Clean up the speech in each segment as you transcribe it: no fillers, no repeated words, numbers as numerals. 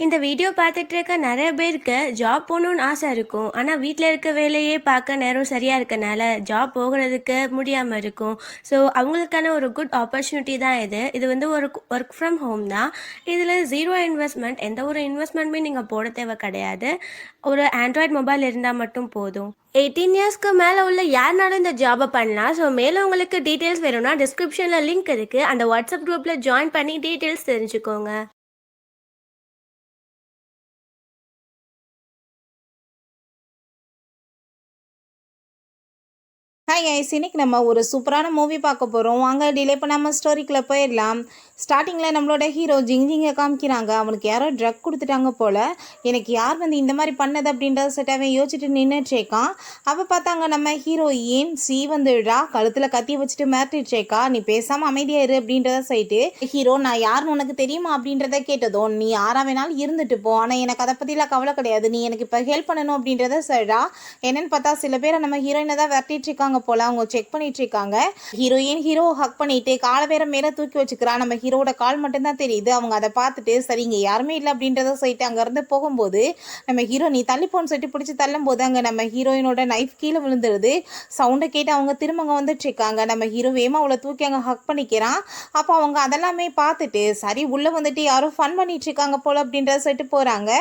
இந்த வீடியோ பார்த்துட்டு இருக்க நிறைய பேருக்கு ஜாப் போகணுன்னு ஆசை இருக்கும். ஆனால் வீட்டில் இருக்க வேலையே பார்க்க நேரம் சரியாக இருக்கனால ஜாப் போகிறதுக்கு முடியாமல் இருக்கும். ஸோ அவங்களுக்கான ஒரு குட் ஆப்பர்ச்சுனிட்டி தான் இது. இது வந்து ஒரு ஒர்க் ஃப்ரம் ஹோம் தான். இதில் ஜீரோ இன்வெஸ்ட்மெண்ட், எந்த ஒரு இன்வெஸ்ட்மெண்ட்டுமே நீங்கள் போட தேவை கிடையாது. ஒரு ஆண்ட்ராய்ட் மொபைல் இருந்தால் மட்டும் போதும். 18 இயர்ஸ்க்கு மேலே உள்ள யாருனாலும் இந்த ஜாபை பண்ணலாம். ஸோ மேலே உங்களுக்கு டீட்டெயில்ஸ் வேணும்னா டிஸ்கிரிப்ஷனில் லிங்க் இருக்குது. அந்த வாட்ஸ்அப் குரூப்பில் ஜாயின் பண்ணி டீட்டெயில்ஸ் தெரிஞ்சுக்கோங்க. ஹாய் கைஸ், இன்னைக்கு நம்ம ஒரு சூப்பரான மூவி பார்க்க போகிறோம். வாங்க டிலே பண்ணாமல் ஸ்டோரிக்குள்ளே போயிடலாம். ஸ்டார்டிங்கில் நம்மளோட ஹீரோ ஜிங்கிங்கை காமிக்கிறாங்க. அவனுக்கு யாரோ ட்ரக் கொடுத்துட்டாங்க போல். எனக்கு யார் வந்து இந்த மாதிரி பண்ணது அப்படின்றத செட்டாகவே யோசிச்சுட்டு நின்றுட்ருக்கான். அப்போ பார்த்தாங்க நம்ம ஹீரோயின் வந்துடுறா. கழுத்தில் கத்தி வச்சுட்டு மிரட்டிட்ருக்கா. நீ பேசாமல் அமைதியாக இரு அப்படின்றத சொல்லிட்டு ஹீரோ, நான் யாருன்னு உனக்கு தெரியுமா அப்படின்றத கேட்டதும், நீ யாராக வேணாலும் இருந்துட்டு போ, ஆனால் எனக்கு அதை பற்றிலாம் கவலை கிடையாது, நீ எனக்கு இப்போ ஹெல்ப் பண்ணணும் அப்படின்றத சொல்கிறா. என்னன்னு பார்த்தா சில பேரை நம்ம ஹீரோயினை தான் விரட்டிட்ருக்காங்க போல. அவங்க செக் பண்ணிட்டு இருக்காங்க. ஹீரோ ஹக் பண்ணிட்டு காலை வேற மேல தூக்கி வச்சுக்கிறா. நம்ம ஹீரோட கால் மட்டும் தான் தெரியுது. அவங்க அதை பார்த்துட்டு சரி இங்க யாருமே இல்லை அப்படின்றத சொல்லிட்டு அங்க இருந்து போகும்போது நம்ம ஹீரோ நீ தள்ளிப்போன்னு சொல்லிட்டு பிடிச்சி தள்ளும் போது அங்க நம்ம ஹீரோயினோட நைஃப் கீழே விழுந்துடுது. சவுண்டை கேட்டு அவங்க திரும்ப அங்க வந்துட்டு இருக்காங்க. நம்ம ஹீரோ வேமா அவளை தூக்கி அங்க ஹக் பண்ணிக்கிறான். அப்போ அவங்க அதெல்லாமே பார்த்துட்டு சரி உள்ள வந்துட்டு யாரும் ஃபன் பண்ணிட்டு இருக்காங்க போல அப்படின்றத சொல்லிட்டு போறாங்க.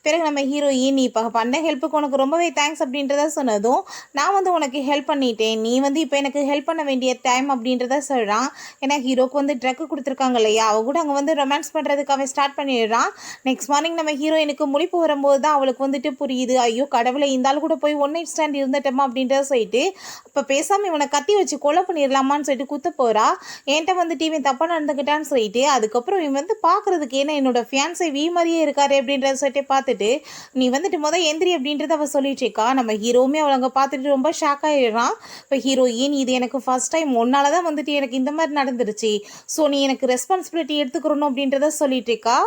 பிறகு நம்ம ஹீரோயின் நீ இப்போ பண்ண ஹெல்ப்புக்கு உனக்கு ரொம்பவே தேங்க்ஸ் அப்படின்றத சொன்னதும், நான் வந்து உனக்கு ஹெல்ப் பண்ணிட்டேன், நீ வந்து இப்போ எனக்கு ஹெல்ப் பண்ண வேண்டிய டைம் அப்படின்றத சொல்கிறான். ஏன்னா ஹீரோக்கு வந்து ட்ரக் கொடுத்துருக்காங்க இல்லையா, அவ கூட அங்கே வந்து ரொமான்ஸ் பண்ணுறதுக்கு அவன் ஸ்டார்ட் பண்ணிடுறான். நெக்ஸ்ட் மார்னிங் நம்ம ஹீரோயினுக்கு முழிப்பு வரும்போது தான் அவளுக்கு வந்துட்டு புரியுது, ஐயோ கடவுளை இந்த ஆள் கூட போய் ஒன் நைட் ஸ்டாண்ட் இருந்துட்டோமா அப்படின்றத சொல்லிட்டு இப்போ பேசாமல் இவனை கத்தி வச்சு கொலை பண்ணிடலாமான்னு சொல்லிட்டு குத்த போகிறா. என்கிட்ட வந்துட்டு இவன் தப்பாக நடந்துக்கிட்டான்னு சொல்லிட்டு அதுக்கப்புறம் இவன் வந்து பார்க்குறதுக்கு ஏன்னா என்னோட ஃபியான்ஸை மாதிரியே இருக்காரு அப்படின்றத சொல்லிட்டு பார்த்துட்டு நீ வந்துட்டு எந்திரி அப்படின்றத அவள் சொல்லிட்டு இருக்கா. நம்ம ஹீரோவுமே அவளை அங்கே பார்த்துட்டு ரொம்ப ஷாக் ஆகிடுறான். இப்போ ஹீரோயின் இது எனக்கு ஃபர்ஸ்ட் டைம், உன்னால தான் வந்துட்டு எனக்கு இந்த மாதிரி நடந்துருச்சு, ஸோ நீ எனக்கு ரெஸ்பான்சிபிலிட்டி எடுத்துக்கிறணும் அப்படின்றத சொல்லிட்டு இருக்கா.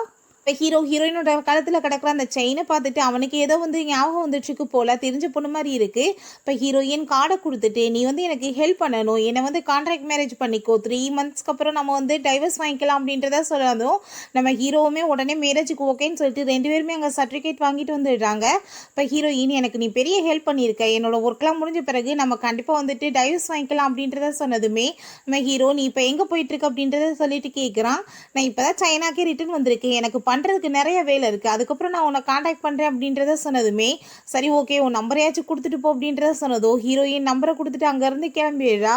இப்போ ஹீரோயினோட கழுத்தில் கிடக்கிற அந்த செயினை பார்த்துட்டு அவனுக்கு ஏதோ வந்து ஞாபகம் வந்துட்டுருக்கு போல், தெரிஞ்ச பொண்ணு மாதிரி இருக்குது. இப்போ ஹீரோயின் கார்டை கொடுத்துட்டு நீ வந்து எனக்கு ஹெல்ப் பண்ணணும், என்னை வந்து கான்ட்ராக்ட் மேரேஜ் பண்ணிக்கோ, 3 monthsக்கு அப்புறம் நம்ம வந்து டைவர்ஸ் வாங்கிக்கலாம் அப்படின்றத சொன்னதும் நம்ம ஹீரோவுமே உடனே மேரேஜுக்கு ஓகேன்னு சொல்லிட்டு 2 பேருமே அங்கே சர்டிஃபிகேட் வாங்கிட்டு வந்துடுறாங்க. இப்போ ஹீரோயின் எனக்கு நீ பெரிய ஹெல்ப் பண்ணியிருக்க, என்னோட ஒர்க்லாம் முடிஞ்ச பிறகு நம்ம கண்டிப்பாக வந்துட்டு டைவர்ஸ் வாங்கிக்கலாம் அப்படின்றத சொன்னதுமே நம்ம ஹீரோ நீ இப்போ எங்கே போயிட்டுருக்கு அப்படின்றத சொல்லிட்டு கேட்குறான். நான் இப்போ தான் சைனாக்கே ரிட்டர்ன் வந்திருக்கேன், எனக்கு பண்ணுறதுக்கு நிறைய வேலை இருக்குது, அதுக்கப்புறம் நான் உன்னை காண்டாக்ட் பண்ணுறேன் அப்படின்றத சொன்னதுமே சரி ஓகே உன் நம்பரையாச்சும் கொடுத்துட்டு போ அப்படின்றத சொன்னதோ ஹீரோயின் நம்பரை கொடுத்துட்டு அங்கேருந்து கிளம்பிடுறா.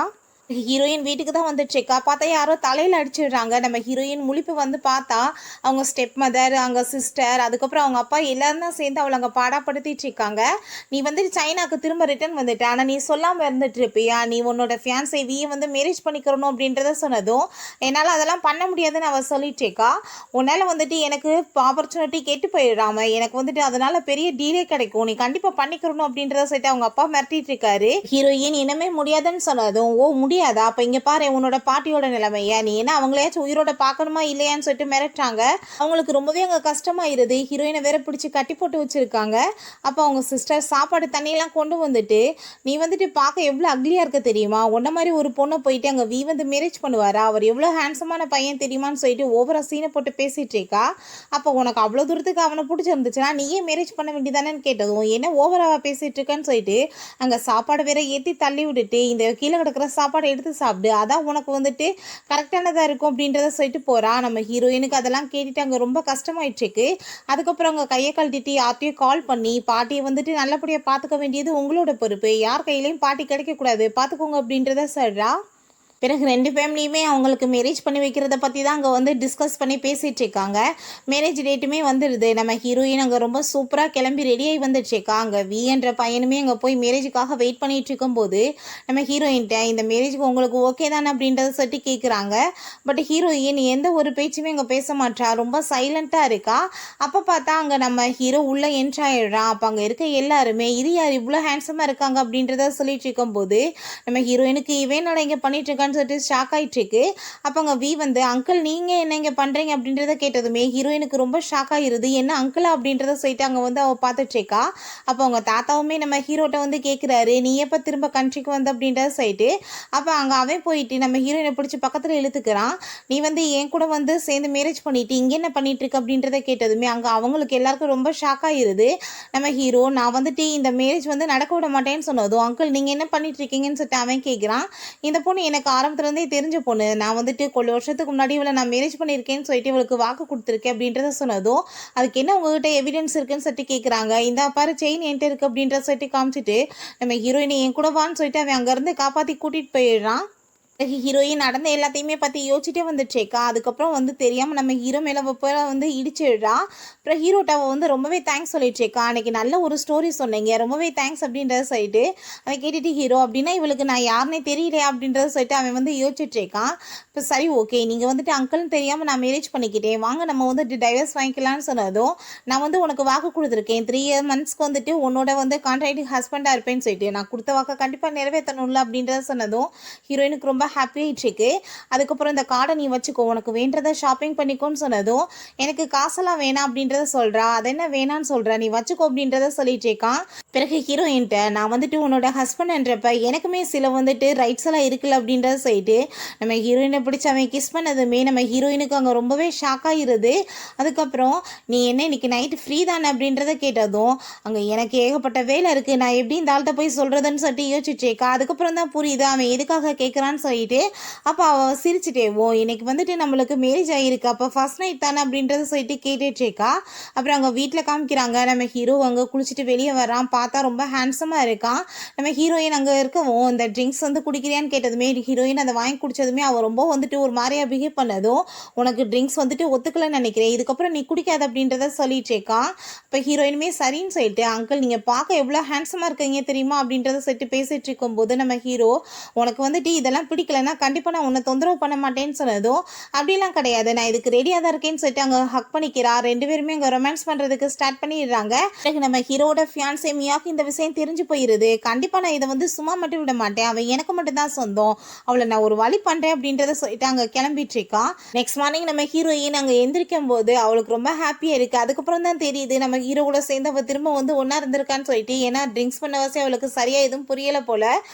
ஹீரோயின் வீட்டுக்கு தான் வந்துட்டுருக்கா. பார்த்தா யாரோ தலையில் அடிச்சிடுறாங்க. நம்ம ஹீரோயின் முழிப்பு வந்து பார்த்தா அவங்க ஸ்டெப் மதர், அவங்க சிஸ்டர், அதுக்கப்புறம் அவங்க அப்பா எல்லாரும் தான் சேர்ந்து அவளை அங்கே பாடாப்படுத்திட்டு இருக்காங்க. நீ வந்துட்டு சைனாக்கு திரும்ப ரிட்டர்ன் வந்துட்ட, ஆனால் நீ சொல்லாமல் இருந்துட்டு இருப்பியா, நீ உன்னோட ஃபியான்ஸை வந்து மேரேஜ் பண்ணிக்கிறணும் அப்படின்றத சொன்னதும் என்னால் அதெல்லாம் பண்ண முடியாதுன்னு அவள் சொல்லிட்டு இருக்கா. உன்னால் வந்துட்டு எனக்கு ஆப்பர்ச்சுனிட்டி கெட்டு போயிடாம எனக்கு வந்துட்டு அதனால பெரிய டீலே கிடைக்கும், நீ கண்டிப்பாக பண்ணிக்கிறணும் அப்படின்றத சொல்லிட்டு அவங்க அப்பா மிரட்டிட்டு இருக்காரு. ஹீரோயின் இனிமே முடியாதுன்னு சொன்னதும் ஓ முடியாதா, அப்ப இங்க பாரு உன்னோட பாட்டியோட நிலைமையா, நீ என்ன அவங்களையாச்சும் உயிரோட பார்க்கணுமா இல்லையான்னு சொல்லிட்டு மிரட்டுறாங்க. அவங்களுக்கு ரொம்பவே அங்கே கஷ்டமாயிருது. ஹீரோயினை வேற பிடிச்சி கட்டி போட்டு வச்சிருக்காங்க. அப்போ அவங்க சிஸ்டர் சாப்பாடு தண்ணியெல்லாம் கொண்டு வந்துட்டு நீ வந்துட்டு பார்க்க எவ்வளோ அக்லியா இருக்க தெரியுமா, உன்ன மாதிரி ஒரு பொண்ணை போயிட்டு அங்கே வந்து மேரேஜ் பண்ணுவாரா, அவர் எவ்வளோ ஹேண்ட்ஸமான பையன் தெரியுமான்னு சொல்லிட்டு ஓவரா சீனை போட்டு பேசிட்டு இருக்கா. அப்போ உனக்கு அவ்வளோ தூரத்துக்கு அவனை பிடிச்சிருந்துச்சுன்னா நீயே மேரேஜ் பண்ண வேண்டியதானேன்னு கேட்டதும் என்ன ஓவராக பேசிட்டு இருக்கான்னு சொல்லிட்டு அங்கே சாப்பாடு வேற ஏற்றி தள்ளி விட்டுட்டு இந்த கீழே கிடக்கிற சாப்பாடு எடுத்து சாப்பிடு, அதான் உனக்கு வந்துட்டு கரெக்டானதாக இருக்கும் அப்படின்றத சொல்லிட்டு போகிறா. நம்ம ஹீரோயினுக்கு அதெல்லாம் கேட்டுட்டு அங்கே ரொம்ப கஷ்டமாயிட்டுருக்கு. அதுக்கப்புறம் அங்கே கையை கழட்டிட்டு யார்ட்டையும் கால் பண்ணி பாட்டியை வந்துட்டு நல்லபடியாக பார்த்துக்க வேண்டியது உங்களோட பொறுப்பு, யார் கையிலையும் பாட்டி கிடைக்கக்கூடாது, பார்த்துக்கோங்க அப்படின்றத சொல்கிறா. பிறகு 2 ஃபேமிலியுமே அவங்களுக்கு மேரேஜ் பண்ணி வைக்கிறத பற்றி தான் அங்கே வந்து டிஸ்கஸ் பண்ணி பேசிகிட்டு இருக்காங்க. மேரேஜ் டேட்டுமே வந்துடுது. நம்ம ஹீரோயின் அங்கே ரொம்ப சூப்பராக கிளம்பி ரெடியாகி வந்துட்டுருக்கா. அங்கே என்ற பையனுமே அங்கே போய் மேரேஜுக்காக வெயிட் பண்ணிகிட்டு இருக்கும்போது நம்ம ஹீரோயின்ட்ட இந்த மேரேஜுக்கு உங்களுக்கு ஓகே தானே அப்படின்றத சொல்லிட்டு கேட்குறாங்க. பட் ஹீரோயின் எந்த ஒரு பேச்சுமே அங்கே பேச மாட்டா, ரொம்ப சைலண்ட்டாக இருக்கா. அப்போ பார்த்தா அங்கே நம்ம ஹீரோ உள்ளே என்ட்ரு ஆகிடுறான். அப்போ அங்கே இருக்க எல்லாருமே இது யார் இவ்வளோ ஹேண்ட்ஸமாக இருக்காங்க அப்படின்றத சொல்லிட்டு இருக்கும்போது நம்ம ஹீரோயினுக்கு இவனோட இங்கே பண்ணிட்டு இருக்கான்னு பண்ணியிருக்கான்னு சொல்லிட்டு ஷாக் ஆகிட்டு இருக்கு. அப்போ அங்கே வி வந்து அங்கிள் நீங்கள் என்ன இங்கே பண்ணுறீங்க அப்படின்றத கேட்டதுமே ஹீரோயினுக்கு ரொம்ப ஷாக் ஆகிருது. என்ன அங்கிளா அப்படின்றத சொல்லிட்டு அங்கே வந்து அவள் பார்த்துட்ருக்கா. அப்போ அவங்க தாத்தாவுமே நம்ம ஹீரோட்ட வந்து கேட்குறாரு, நீ எப்போ திரும்ப கண்ட்ரிக்கு வந்து அப்படின்றத சொல்லிட்டு. அப்போ அங்கே அவன் போயிட்டு நம்ம ஹீரோயினை பிடிச்சி பக்கத்தில் இழுத்துக்கிறான். நீ வந்து என் கூட வந்து சேர்ந்து மேரேஜ் பண்ணிட்டு இங்கே என்ன பண்ணிட்டு இருக்க அப்படின்றத கேட்டதுமே அங்கே அவங்களுக்கு எல்லாருக்கும் ரொம்ப ஷாக் ஆகிருது. நம்ம ஹீரோ நான் வந்துட்டு இந்த மேரேஜ் வந்து நடக்க விட மாட்டேன்னு சொன்னதும் அங்கிள் நீங்கள் என்ன பண்ணிட்டு இருக்கீங்கன்னு சொல்லிட்டு அவன் கேட்குறான். இந்த பொண்ணு எனக்கு ஆரம்பத்துலேருந்தே தெரிஞ்ச பொண்ணு, நான் வந்துட்டு கொஞ்சம் வருஷத்துக்கு முன்னாடி இவளை நான் மேரேஜ் பண்ணியிருக்கேன்னு சொல்லிட்டு இவளுக்கு வாக்கு கொடுத்துருக்கேன் அப்படின்றத சொன்னதும் அதுக்கு என்ன உங்ககிட்ட எவிடன்ஸ் இருக்குன்னு சொல்லிட்டு கேட்குறாங்க. இந்த பாரு செயின் என்கிட்ட இருக்குது அப்படின்றத சொல்லிட்டு காமிச்சிட்டு நம்ம ஹீரோயினை என் கூட வான்னு சொல்லிட்டு அவன் அங்கேருந்து காப்பாற்றி கூட்டிகிட்டு போயிடுறான். ஹீரோயின் நடந்த எல்லாத்தையுமே பற்றி யோசிச்சுட்டே வந்துச்சேக்கா. அதுக்கப்புறம் வந்து தெரியாமல் நம்ம ஹீரோ மேலே போய் வந்து இடிச்சிடுறா. அப்புறம் ஹீரோட்ட வந்து ரொம்பவே தேங்க்ஸ் சொல்லிடுச்சேக்கா, அன்றைக்கி நல்ல ஒரு ஸ்டோரி சொன்னீங்க, ரொம்பவே தேங்க்ஸ் அப்படின்றத சொல்லிட்டு அதை கேட்டுட்டு ஹீரோ அப்படின்னா இவளுக்கு நான் யாருனே தெரியலையா அப்படின்றத சொல்லிட்டு அவன் வந்து யோசிச்சுட்ருக்கான். இப்போ சரி ஓகே நீங்கள் வந்துட்டு அங்கிள்னு தெரியாமல் நான் மேரேஜ் பண்ணிக்கிட்டேன், வாங்க நம்ம வந்துட்டு டைவர்ஸ் வாங்கிக்கலான்னு சொன்னதும் நான் வந்து உனக்கு வாக்கு கொடுத்துருக்கேன் 3 monthsக்கு வந்துட்டு உன்னோட வந்து கான்ட்ராக்ட் ஹஸ்பண்டாக இருப்பேன்னு சொல்லிட்டு நான் கொடுத்த வாக்கை கண்டிப்பாக நிறைவேற்றணும்ல அப்படின்றத சொன்னதும் ஹீரோயினுக்கு ரொம்ப ஹாப்பி ஆயிடுச்சு. அதுக்கப்புறம் இந்த கார்டை நீ வச்சுக்கோ, உனக்கு வேண்டதை ஷாப்பிங் பண்ணிக்கோன்னு சொன்னதும் எனக்கு காசெல்லாம் வேணாம் அப்படின்றத சொல்கிறா. அது என்ன வேணான்னு சொல்கிற, நீ வச்சுக்கோ அப்படின்றத சொல்லிட்டுருக்கான். பிறகு ஹீரோயின்ட்ட நான் வந்துட்டு உன்னோட ஹஸ்பண்ட்ன்றப்ப எனக்குமே சில வந்துட்டு ரைட்ஸ் எல்லாம் இருக்குல்ல அப்படின்றத சொல்லிட்டு நம்ம ஹீரோயினை பிடிச்சி அவன் கிஸ் பண்ணதுமே நம்ம ஹீரோயினுக்கு அங்கே ரொம்பவே ஷாக் ஆகிருது. அதுக்கப்புறம் நீ என்ன இன்னைக்கு நைட்டு ஃப்ரீ தானே அப்படின்றத கேட்டதும் அங்கே எனக்கு ஏகப்பட்ட வேலை இருக்குது, நான் எப்படி இந்த ஆள்கிட்ட போய் சொல்கிறதுன்னு சொல்லிட்டு யோசிச்சுட்டேக்கா. அதுக்கப்புறம் தான் புரியுது அவன் எதுக்காக கேட்குறான்னு சொல்லிட்டு. அப்போ அவள் சிரிச்சுட்டேவோ இன்னைக்கு வந்துட்டு நம்மளுக்கு மேரேஜ் ஆகிருக்கு, அப்போ ஃபர்ஸ்ட் நைட் தானே அப்படின்றத சொல்லிட்டு கேட்டுட்ருக்கா. அப்புறம் அங்கே வீட்டில் காமிக்கிறாங்க நம்ம ஹீரோ அங்கே குளிச்சுட்டு வெளியே வரான். பார்த்தா ரொம்ப ஹேண்ட்ஸமாக இருக்கான். நம்ம ஹீரோயின் அங்கே இருக்கவும் இந்த ட்ரிங்க்ஸ் வந்து குடிக்கிறியான்னு கேட்டதுமே ஹீரோயின் அதை வாங்கி குடிச்சதுமே அவள் ரொம்ப வந்துட்டு ஒரு மாதிரியா பிஹேவ் பண்ணதும் உனக்கு ட்ரிங்க்ஸ் வந்துட்டு ஒத்துக்கலன்னு நினைக்கிறேன், இதுக்கப்புறம் நீ குடிக்காத அப்படின்றத சொல்லிட்டுருக்கா. இப்போ ஹீரோயினுமே சரின்னு சொல்லிட்டு அங்கிள் நீங்கள் பார்க்க எவ்வளோ ஹேண்ட்ஸமாக இருக்கீங்க தெரியுமா அப்படின்றத சொல்லிட்டு பேசிகிட்டு இருக்கும்போது நம்ம ஹீரோ உனக்கு வந்துட்டு இதெல்லாம் பிடிக்கலன்னா கண்டிப்பாக நான் உன்னை தொந்தரவு பண்ண மாட்டேன்னு சொன்னதும் அப்படிலாம் கிடையாது, நான் இதுக்கு ரெடியாக தான் இருக்கேன்னு சொல்லிட்டு அங்கே ஹக் பண்ணிக்கிறா. 2 பேருமே அங்கே ரொமான்ஸ் பண்ணுறதுக்கு ஸ்டார்ட் பண்ணிடுறாங்க. பிறகு நம்ம ஹீரோட ஃபியான்சே மியாவுக்கு இந்த விஷயம் தெரிஞ்சு போயிடுது. கண்டிப்பாக நான் இதை வந்து சும்மா மட்டும் விட மாட்டேன், அவன் எனக்கு மட்டும் தான் சொந்தம், அவளை நான் ஒரு வழி பண்ணுறேன் அப்படின்றத சொல்லிட்டு அங்கே கிளம்பிட்டு இருக்கா. நெக்ஸ்ட் மார்னிங் நம்ம ஹீரோயின் அங்கே எந்திரிக்கும் போது அவளுக்கு ரொம்ப ஹாப்பியாக இருக்குது. அதுக்கப்புறம் தான் தெரியுது நம்ம ஹீரோ கூட சேர்ந்து அவள் திரும்ப வந்து ஒன்றா இருந்திருக்கான்னு சொல்லிட்டு. ஏன்னா ட்ரிங்க்ஸ் பண்ண வசதி அவளுக்கு சரியாக எதுவும் புரியலை போல.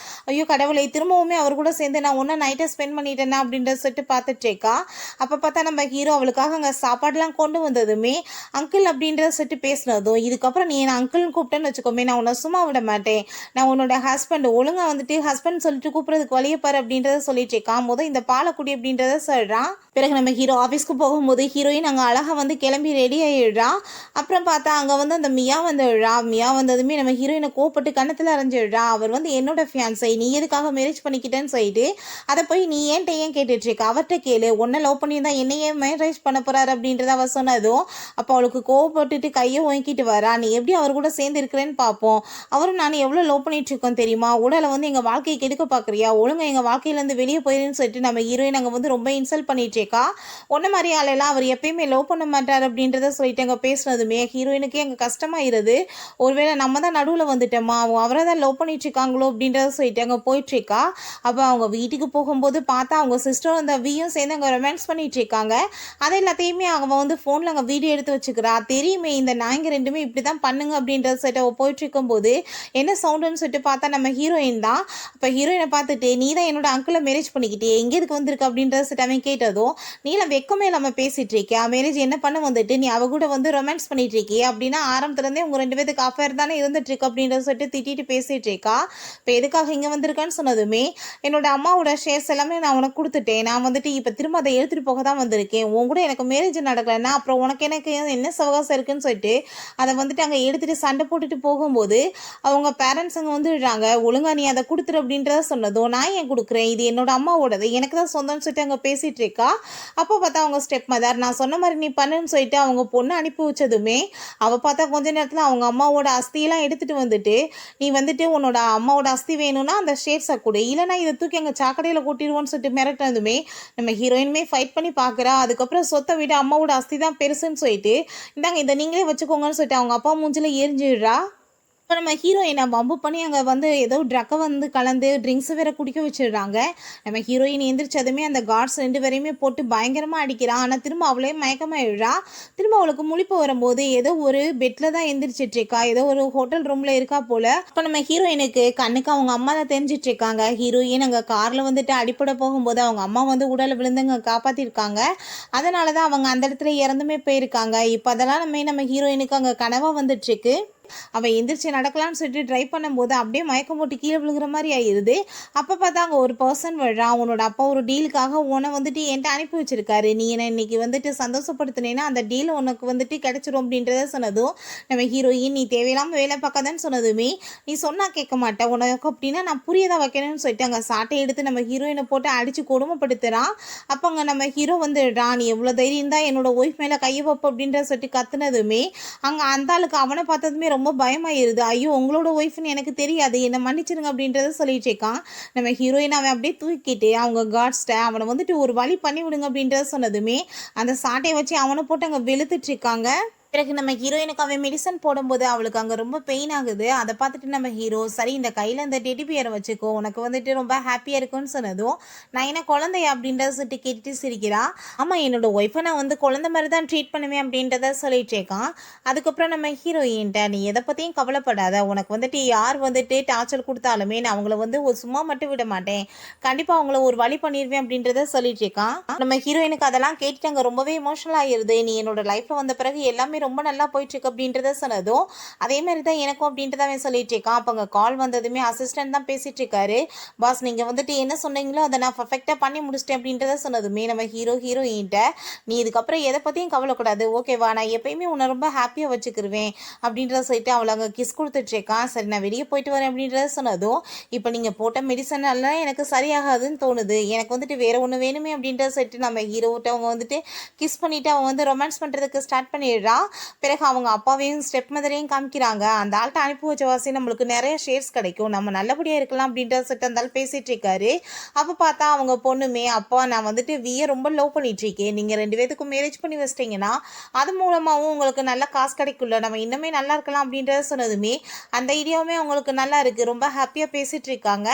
ஐயோ கடவுளை, திரும்பவுமே அவர் கூட சேர்ந்து நான் ஒன்றா நைட்டை ஸ்பெண்ட் பண்ணிட்டேன்னா அப்படின்றத சொல்லிட்டு பார்த்துட்ருக்கா. அப்போ பார்த்தா நம்ம ஹீரோ அவளுக்காக அங்கே சாப்பாடுலாம் கொண்டு வந்ததுமே அங்கிள் அப்படின்றத சொல்லிட்டு பேசினதும் இதுக்கப்புறம் நீ என்ன அங்கிள்னு கூப்பிட்டேன்னு வச்சுக்கோமே நான் உன்னை சும்மா விட மாட்டேன், நான் உன்னோட ஹஸ்பண்ட், ஒழுங்காக வந்துட்டு ஹஸ்பண்ட் சொல்லிட்டு கூப்பிட்றதுக்கு வழியை பாரு அப்படின்றத சொல்லிட்டு இருக்கா. முதல் இந்த பாலக்குடி அப்படின்றத சொல்கிறான். பிறகு நம்ம ஹீரோ ஆஃபீஸ்க்கு போகும்போது ஹீரோயின் அங்கே அழகாக வந்து கிளம்பி ரெடி ஆகிடுறா. அப்புறம் பார்த்தா அங்கே வந்து அந்த மியா வந்துடுறா. மியா வந்ததுமே நம்ம ஹீரோயினை கோப்பட்டு கண்ணத்தில் அரைஞ்சிடுறா. அவர் வந்து என்னோட ஃபியான்சை, நீ எதுக்காக மேரேஜ் பண்ணிக்கிட்டேன்னு சொல்லிட்டு அதை போய் நீ ஏன்ட்ட ஏன் கேட்டுட்ருக்க, அவர்கிட்ட கேளு, ஒன்றை லவ் பண்ணி தான் என்னையே மேரேஜ் பண்ண போகிறாரு அப்படின்றத அவள் சொன்னதும் அப்போ அவளுக்கு கோவப்பட்டுட்டு கையை ஓங்கிட்டு வரா. நீ எப்படி அவர் கூட சேர்ந்து இருக்கிறேன்னு பார்ப்போம், அவரும் நான் எவ்வளோ லவ் பண்ணிகிட்ருக்கோம் தெரியுமா, உடலை வந்து எங்கள் வாழ்க்கையை கெடுக்க பார்க்குறியா, ஒழுங்காக எங்கள் வாழ்க்கையிலேருந்து வெளியே போயிருன்னு சொல்லிட்டு நம்ம ஹீரோயின் அங்கே வந்து ரொம்ப இன்சல்ட் பண்ணிகிட்ருக்கா. ஒன்றை மாதிரி ஆளெல்லாம் அவர் எப்பயுமே லவ் பண்ண மாட்டார் அப்படின்றத சொல்லிட்டு அங்கே பேசுனதுமே ஹீரோயினுக்கே அங்கே கஷ்டமாயிருது. ஒருவேளை நம்ம தான் நடுவில் வந்துட்டோமா, அவங்க அவரை தான் லவ் பண்ணிகிட்ருக்காங்களோ அப்படின்றத சொல்லிட்டு அங்கே போயிட்டுருக்கா. அப்போ அவங்க வீட்டுக்கு போகும்போது பார்த்தா அவங்க சிஸ்டரும் அந்த வியும் சேர்ந்து அங்கே ரொமான்ஸ் பண்ணிட்டு இருக்காங்க. அதை எல்லாத்தையுமே அவன் வந்து ஃபோனில் அங்கே வீடியோ எடுத்து வச்சுக்கிறா. தெரியுமே இந்த நாய்ங்க ரெண்டுமே இப்படி தான் பண்ணுங்க அப்படின்றத சொல்லிட்டு அவள் போயிட்டு இருக்கும்போது என்ன சவுண்டுன்னு சொல்லிட்டு பார்த்தா நம்ம ஹீரோயின் தான். அப்போ ஹீரோயினை பார்த்துட்டு நீ தான் என்னோட அங்கிளை மேரேஜ் பண்ணிக்கிட்டே எங்கே இதுக்கு வந்திருக்கு அப்படின்றத சொல்லிட்டு அவன் கேட்டதும் நீலாம் வெக்கமே இல்லாமல் பேசிட்டு இருக்கியா, மேரேஜ் என்ன பண்ண வந்துட்டு நீ அவ கூட வந்து ரொமான்ஸ் பண்ணிட்டு இருக்கியே அப்படின்னா ஆரம்பத்துலேருந்தே உங்கள் 2 பேருக்கு அஃபேர் தானே இருந்துட்டு இருக்கு அப்படின்றத சொல்லிட்டு திட்டிட்டு பேசிட்டு இருக்கா. இப்போ எதுக்காக இங்கே வந்திருக்கான்னு சொன்னதுமே என்னோட அம்மாவோட ஷேர்ஸ் எல்லாமே நான் உனக்கு கொடுத்துட்டேன், நான் வந்துட்டு இப்போ திரும்ப அதை எடுத்துகிட்டு போக தான் வந்திருக்கேன், உன் கூட எனக்கு மேரேஜ் நடக்கலைன்னா அப்புறம் எனக்கு என்ன சவகாசம் இருக்குன்னு சொல்லிட்டு அதை வந்துட்டு அங்கே எடுத்துகிட்டு சண்டை போட்டுட்டு போகும்போது அவங்க பேரண்ட்ஸ் அங்கே வந்துடுறாங்க. ஒழுங்கா நீ அதை கொடுத்துரு அப்படின்றத சொன்னதும் நான் ஏன் கொடுக்குறேன், இது என்னோட அம்மாவோடது, எனக்கு தான் சொந்தம்னு சொல்லிட்டு அங்கே பேசிகிட்டு இருக்கா. அப்போ பார்த்தா அவங்க ஸ்டெப் மதர் நான் சொன்ன மாதிரி நீ பண்ணுன்னு சொல்லிட்டு அவங்க பொண்ணு அனுப்பி வச்சதுமே அவள் பார்த்தா கொஞ்ச நேரத்தில் அவங்க அம்மாவோட அஸ்தியெல்லாம் எடுத்துகிட்டு வந்துட்டு நீ வந்துட்டு உன்னோட அம்மாவோட அஸ்தி வேணும்னா அந்த ஷேர்ஸை கொடு, இல்லைனா இதை தூக்கி அங்கே சாக்கடையில் கூட்டிடுவோன்னு சொல்லிட்டு மிரட்டினதுமே நம்ம ஹீரோயினுமே ஃபைட் பண்ணி பார்க்குறா. அதுக்கப்புறம் சொத்தை விட அம்மாவோட அஸ்தி தான் பெருசுன்னு சொல்லிட்டு இந்தாங்க இதை நீங்களே வச்சுக்கோங்கன்னு சொல்லிட்டு அவங்க அப்பா மூஞ்சில் எரிஞ்சிடுறா. இப்போ நம்ம ஹீரோயினை வம்பு பண்ணி அங்கே வந்து ஏதோ ட்ரக்கை வந்து கலந்து ட்ரிங்க்ஸை வேற குடிக்க வச்சிடுறாங்க. நம்ம ஹீரோயின் எந்திரிச்சதுமே அந்த கார்ட்ஸ் 2 பேரையுமே போட்டு பயங்கரமாக அடிக்கிறான். ஆனால் திரும்ப அவளே மயக்கமாயிடுறா. திரும்ப அவளுக்கு முழிப்பு வரும்போது ஏதோ ஒரு பெட்டில் தான் எந்திரிச்சிட்டு இருக்கா. ஏதோ ஒரு ஹோட்டல் ரூமில் இருக்கா போல. இப்போ நம்ம ஹீரோயினுக்கு கண்ணுக்கு அவங்க அம்மா தான் தெரிஞ்சிட்டு இருக்காங்க. ஹீரோயின் அங்கே காரில் வந்துட்டு அடிப்பட போகும்போது அவங்க அம்மா வந்து உடலை விழுந்துங்க காப்பாற்றிருக்காங்க. அதனால தான் அவங்க அந்த இடத்துல இறந்துமே போயிருக்காங்க. இப்போ அதெல்லாம் நம்ம ஹீரோயினுக்கு அங்கே கனவாக வந்துட்டுருக்கு. அவன் எந்திரிச்சு நடக்கலாம்னு சொல்லிட்டு ட்ரை பண்ணும்போது அப்படியே மயக்கம் போட்டு கீழே விழுகிற மாதிரி ஆயிடுது. அப்போ பார்த்தா அங்கே ஒரு பர்சன் விழுறான். அவனோட அப்பா ஒரு டீலுக்காக உன்னை வந்துட்டு என்கிட்ட அனுப்பி வச்சிருக்காரு. நீ என்னை இன்னைக்கு வந்துட்டு சந்தோஷப்படுத்தினேன்னா அந்த டீல் உனக்கு வந்துட்டு கிடைச்சிரும் அப்படின்றத சொன்னதும் நம்ம ஹீரோயின் நீ தேவையில்லாமல் வேலை பார்க்காதன்னு சொன்னதுமே நீ சொன்னா கேட்க மாட்டேன் உனக்கு அப்படின்னா நான் புரியதான் வைக்கணும்னு சொல்லிட்டு அங்கே சாட்டை எடுத்து நம்ம ஹீரோயினை போட்டு அடித்து கொடுமைப்படுத்துகிறான். அப்போ அங்கே நம்ம ஹீரோ வந்துடுறான். நீ எவ்வளோ தைரியம் தான் என்னோட ஒய்ஃப் மேலே கையை வைப்ப அப்படின்ற சொல்லிட்டு கத்துனதுமே அங்கே அந்த ஆளுக்கு அவனை பார்த்ததுமே ரொம்ப பயமாயிருது. ஐயோ உங்களோட ஒய்ஃப்னு எனக்கு தெரியாது, என்னை மன்னிச்சிருங்க அப்படின்றத சொல்லிட்டு இருக்கான். நம்ம ஹீரோயின் அவன் அப்படியே தூக்கிட்டு அவங்க காட்ஸ்ட அவனை வந்துட்டு ஒரு வழி பண்ணி விடுங்க அப்படின்றத சொன்னதுமே அந்த சாட்டையை வச்சு அவனை போட்டு அங்கே வெளுத்துட்டு இருக்காங்க. பிறகு நம்ம ஹீரோயினுக்கு அவன் மெடிசன் போடும்போது அவளுக்கு அங்கே ரொம்ப பெயின் ஆகுது. அதை பார்த்துட்டு நம்ம ஹீரோ சரி இந்த கையில் இந்த டெடி பியரை வச்சுக்கோ உனக்கு வந்துட்டு ரொம்ப ஹாப்பியாக இருக்குன்னு சொன்னதும் நான் என்ன குழந்தைய அப்படின்றத சொல்லிட்டு கேட்டுட்டு சிரிக்கிறா. ஆமாம் என்னோட ஒய்ஃபை நான் வந்து குழந்தை மாதிரி தான் ட்ரீட் பண்ணுவேன் அப்படின்றத சொல்லிட்டு இருக்கான். அதுக்கப்புறம் நம்ம ஹீரோயின்ட்ட நீ எதை பற்றியும் கவலைப்படாத, உனக்கு வந்துட்டு யார் வந்துட்டு டார்ச்சர் கொடுத்தாலுமே நான் அவங்கள வந்து ஒரு சும்மா மட்டும் விட மாட்டேன், கண்டிப்பாக அவங்கள ஒரு வழி பண்ணிடுவேன் அப்படின்றத சொல்லிட்டு இருக்கான். நம்ம ஹீரோயினுக்கு அதெல்லாம் கேட்டுட்டு அங்கே ரொம்பவே எமோஷனல் ஆகிடுது. நீ என்னோட லைஃப்பில் வந்த பிறகு எல்லாமே ரொம்ப நல்லா போயிட்டுருக்கு அப்படின்றத சொன்னதும் அதே மாதிரி தான் எனக்கும் அப்படின்றத அவன் சொல்லிட்டு இருக்கான். அப்போ அங்கே கால் வந்ததுமே அசிஸ்டன்ட் தான் பேசிட்டு இருக்காரு. பாஸ் நீங்கள் வந்துட்டு என்ன சொன்னீங்களோ அதை நான் பர்ஃபெக்டாக பண்ணி முடிச்சிட்டேன் அப்படின்றத சொன்னதுமே நம்ம ஹீரோயின்ட்ட நீ இதுக்கப்புறம் எதை பற்றியும் கவலைக்கூடாது ஓகேவா, நான் எப்பயுமே உன்னை ரொம்ப ஹாப்பியாக வச்சுக்கிருவேன் அப்படின்றத சொல்லிட்டு அவளை அங்கே கிஸ் கொடுத்துட்ருக்கான். சரி நான் வெளியே போயிட்டு வரேன் அப்படின்றத சொன்னதும் இப்போ நீங்கள் போட்ட மெடிசன் எல்லாம் எனக்கு சரியாகாதுன்னு தோணுது, எனக்கு வந்துட்டு வேறு ஒன்று வேணுமே அப்படின்றத சொல்லிட்டு நம்ம ஹீரோட்ட அவங்க வந்துட்டு கிஸ் பண்ணிவிட்டு அவன் வந்து ரொமான்ஸ் பண்ணுறதுக்கு ஸ்டார்ட் பண்ணிடுறான். பிறகு அவங்க அப்பாவையும் ஸ்டெப் மதரையும் காமிக்கிறாங்க. அந்த ஆள்கிட்ட அனுப்பி வச்ச வாசி நம்மளுக்கு நிறைய ஷேர்ஸ் கிடைக்கும், நம்ம நல்லபடியாக இருக்கலாம் அப்படின்ற சொல்லிட்டு அந்த ஆள் பேசிகிட்டு இருக்காரு. அப்போ பார்த்தா அவங்க பொண்ணுமே அப்பா நான் வந்துட்டு வியை ரொம்ப லவ் பண்ணிட்டு இருக்கேன், நீங்கள் 2 பேத்துக்கும் மேரேஜ் பண்ணி வச்சிட்டிங்கன்னா அது மூலமாகவும் உங்களுக்கு நல்ல காசு கிடைக்கும்ல, நம்ம இன்னுமே நல்லா இருக்கலாம் அப்படின்றத சொன்னதுமே அந்த ஐடியாவுமே அவங்களுக்கு நல்லா இருக்குது, ரொம்ப ஹாப்பியாக பேசிகிட்டு இருக்காங்க.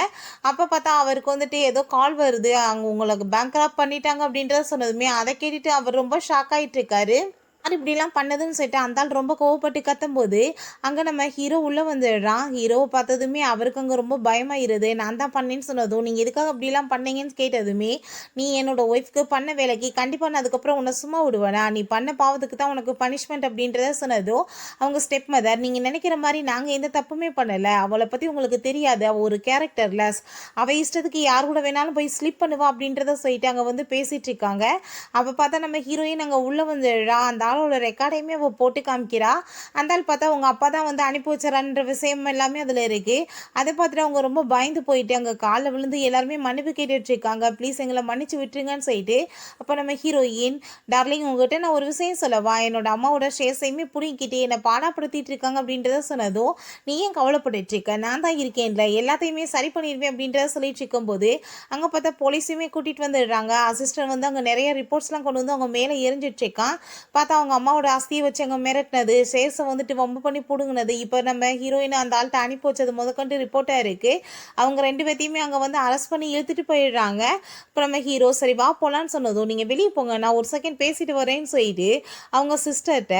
அப்போ பார்த்தா அவருக்கு வந்துட்டு ஏதோ கால் வருது, அவங்க உங்களுக்கு பேங்க்ராப் பண்ணிட்டாங்க அப்படின்றத சொன்னதுமே அதை கேட்டுட்டு அவர் ரொம்ப ஷாக் ஆகிட்டு இருக்காரு. யார் இப்படிலாம் பண்ணதுன்னு சொல்லிட்டு அந்த ஆள் ரொம்ப கோவப்பட்டு கத்தும்போது அங்கே நம்ம ஹீரோ உள்ளே வந்துடுறான். ஹீரோவை பார்த்ததுமே அவருக்கு அங்கே ரொம்ப பயமாயிருது. நான் தான் பண்ணேன்னு சொன்னதும் நீங்கள் எதுக்காக இப்படிலாம் பண்ணீங்கன்னு கேட்டதுமே நீ என்னோட ஒய்ஃப்க்கு பண்ண வேலைக்கு கண்டிப்பாக நான் அதுக்கப்புறம் உன்னை சும்மா விடுவேனா, நீ பண்ண பாவத்துக்கு தான் உனக்கு பனிஷ்மெண்ட் அப்படின்றத சொன்னதும் அவங்க ஸ்டெப் மதர் நீங்கள் நினைக்கிற மாதிரி நாங்கள் எந்த தப்புமே பண்ணலை, அவளை பற்றி உங்களுக்கு தெரியாது, அவள் ஒரு கேரக்டர்லெஸ், அவள் இஷ்டத்துக்கு யார் கூட வேணாலும் போய் ஸ்லிப் பண்ணுவா அப்படின்றத சொல்லிட்டு அங்கே வந்து பேசிகிட்டு இருக்காங்க. அப்போ பார்த்தா நம்ம ஹீரோயின் அங்கே உள்ளே வந்துடுறா. அந்த ஆளோட ரெக்கார்டையுமே அவள் போட்டு காமிக்கிறா. அந்த ஆள் பார்த்தா அவங்க அப்பா தான் வந்து அனுப்பி வச்சுறான்ற விஷயம் எல்லாமே அதில் இருக்குது. அதை பார்த்துட்டு அவங்க ரொம்ப பயந்து போயிட்டு அங்கே காலில் விழுந்து எல்லாருமே மன்னிப்பு கேட்டுட்டு இருக்காங்க, ப்ளீஸ் எங்களை மன்னிச்சு விட்டுருங்கன்னு சொல்லிட்டு. அப்போ நம்ம ஹீரோயின் டார்லிங் உங்ககிட்ட நான் ஒரு விஷயம் சொல்லவா, என்னோட அம்மாவோட ஷேர்ஸையுமே பிடிங்கிட்டு என்னை பாடாப்படுத்திட்டு இருக்காங்க அப்படின்றத சொன்னதும் நீ ஏன் கவலைப்பட்டு இருக்க, நான் தான் இருக்கேன்ல, எல்லாத்தையுமே சரி பண்ணிடுவேன் அப்படின்றத சொல்லிட்டு இருக்கும்போது அங்கே பார்த்தா போலீஸுமே கூட்டிகிட்டு வந்துடுறாங்க. அசிஸ்டன்ட் வந்து அங்கே நிறைய ரிப்போர்ட்ஸ்லாம் கொண்டு வந்து அவங்க மேலே எரிஞ்சிட்டு இருக்கான். பார்த்தா அவங்க அம்மாவோட ஆஸ்தியை வச்சு அங்கே மிரட்டினது, ஷேர்ஸை வந்துட்டு வம்பு பண்ணி பிடுங்கினது, இப்போ நம்ம ஹீரோயின் அந்த ஆள்கிட்ட அனுப்பி வச்சது முதற்கொண்டு ரிப்போர்ட்டாக இருக்குது. அவங்க 2 பேர்த்தையுமே அங்கே வந்து அரெஸ்ட் பண்ணி இழுத்துட்டு போயிடுறாங்க. இப்போ நம்ம ஹீரோ சரி வா போகலான்னு சொன்னதும் நீங்கள் வெளியே போங்க நான் ஒரு செகண்ட் பேசிட்டு வரேன்னு சொல்லிட்டு அவங்க சிஸ்டர்கிட்ட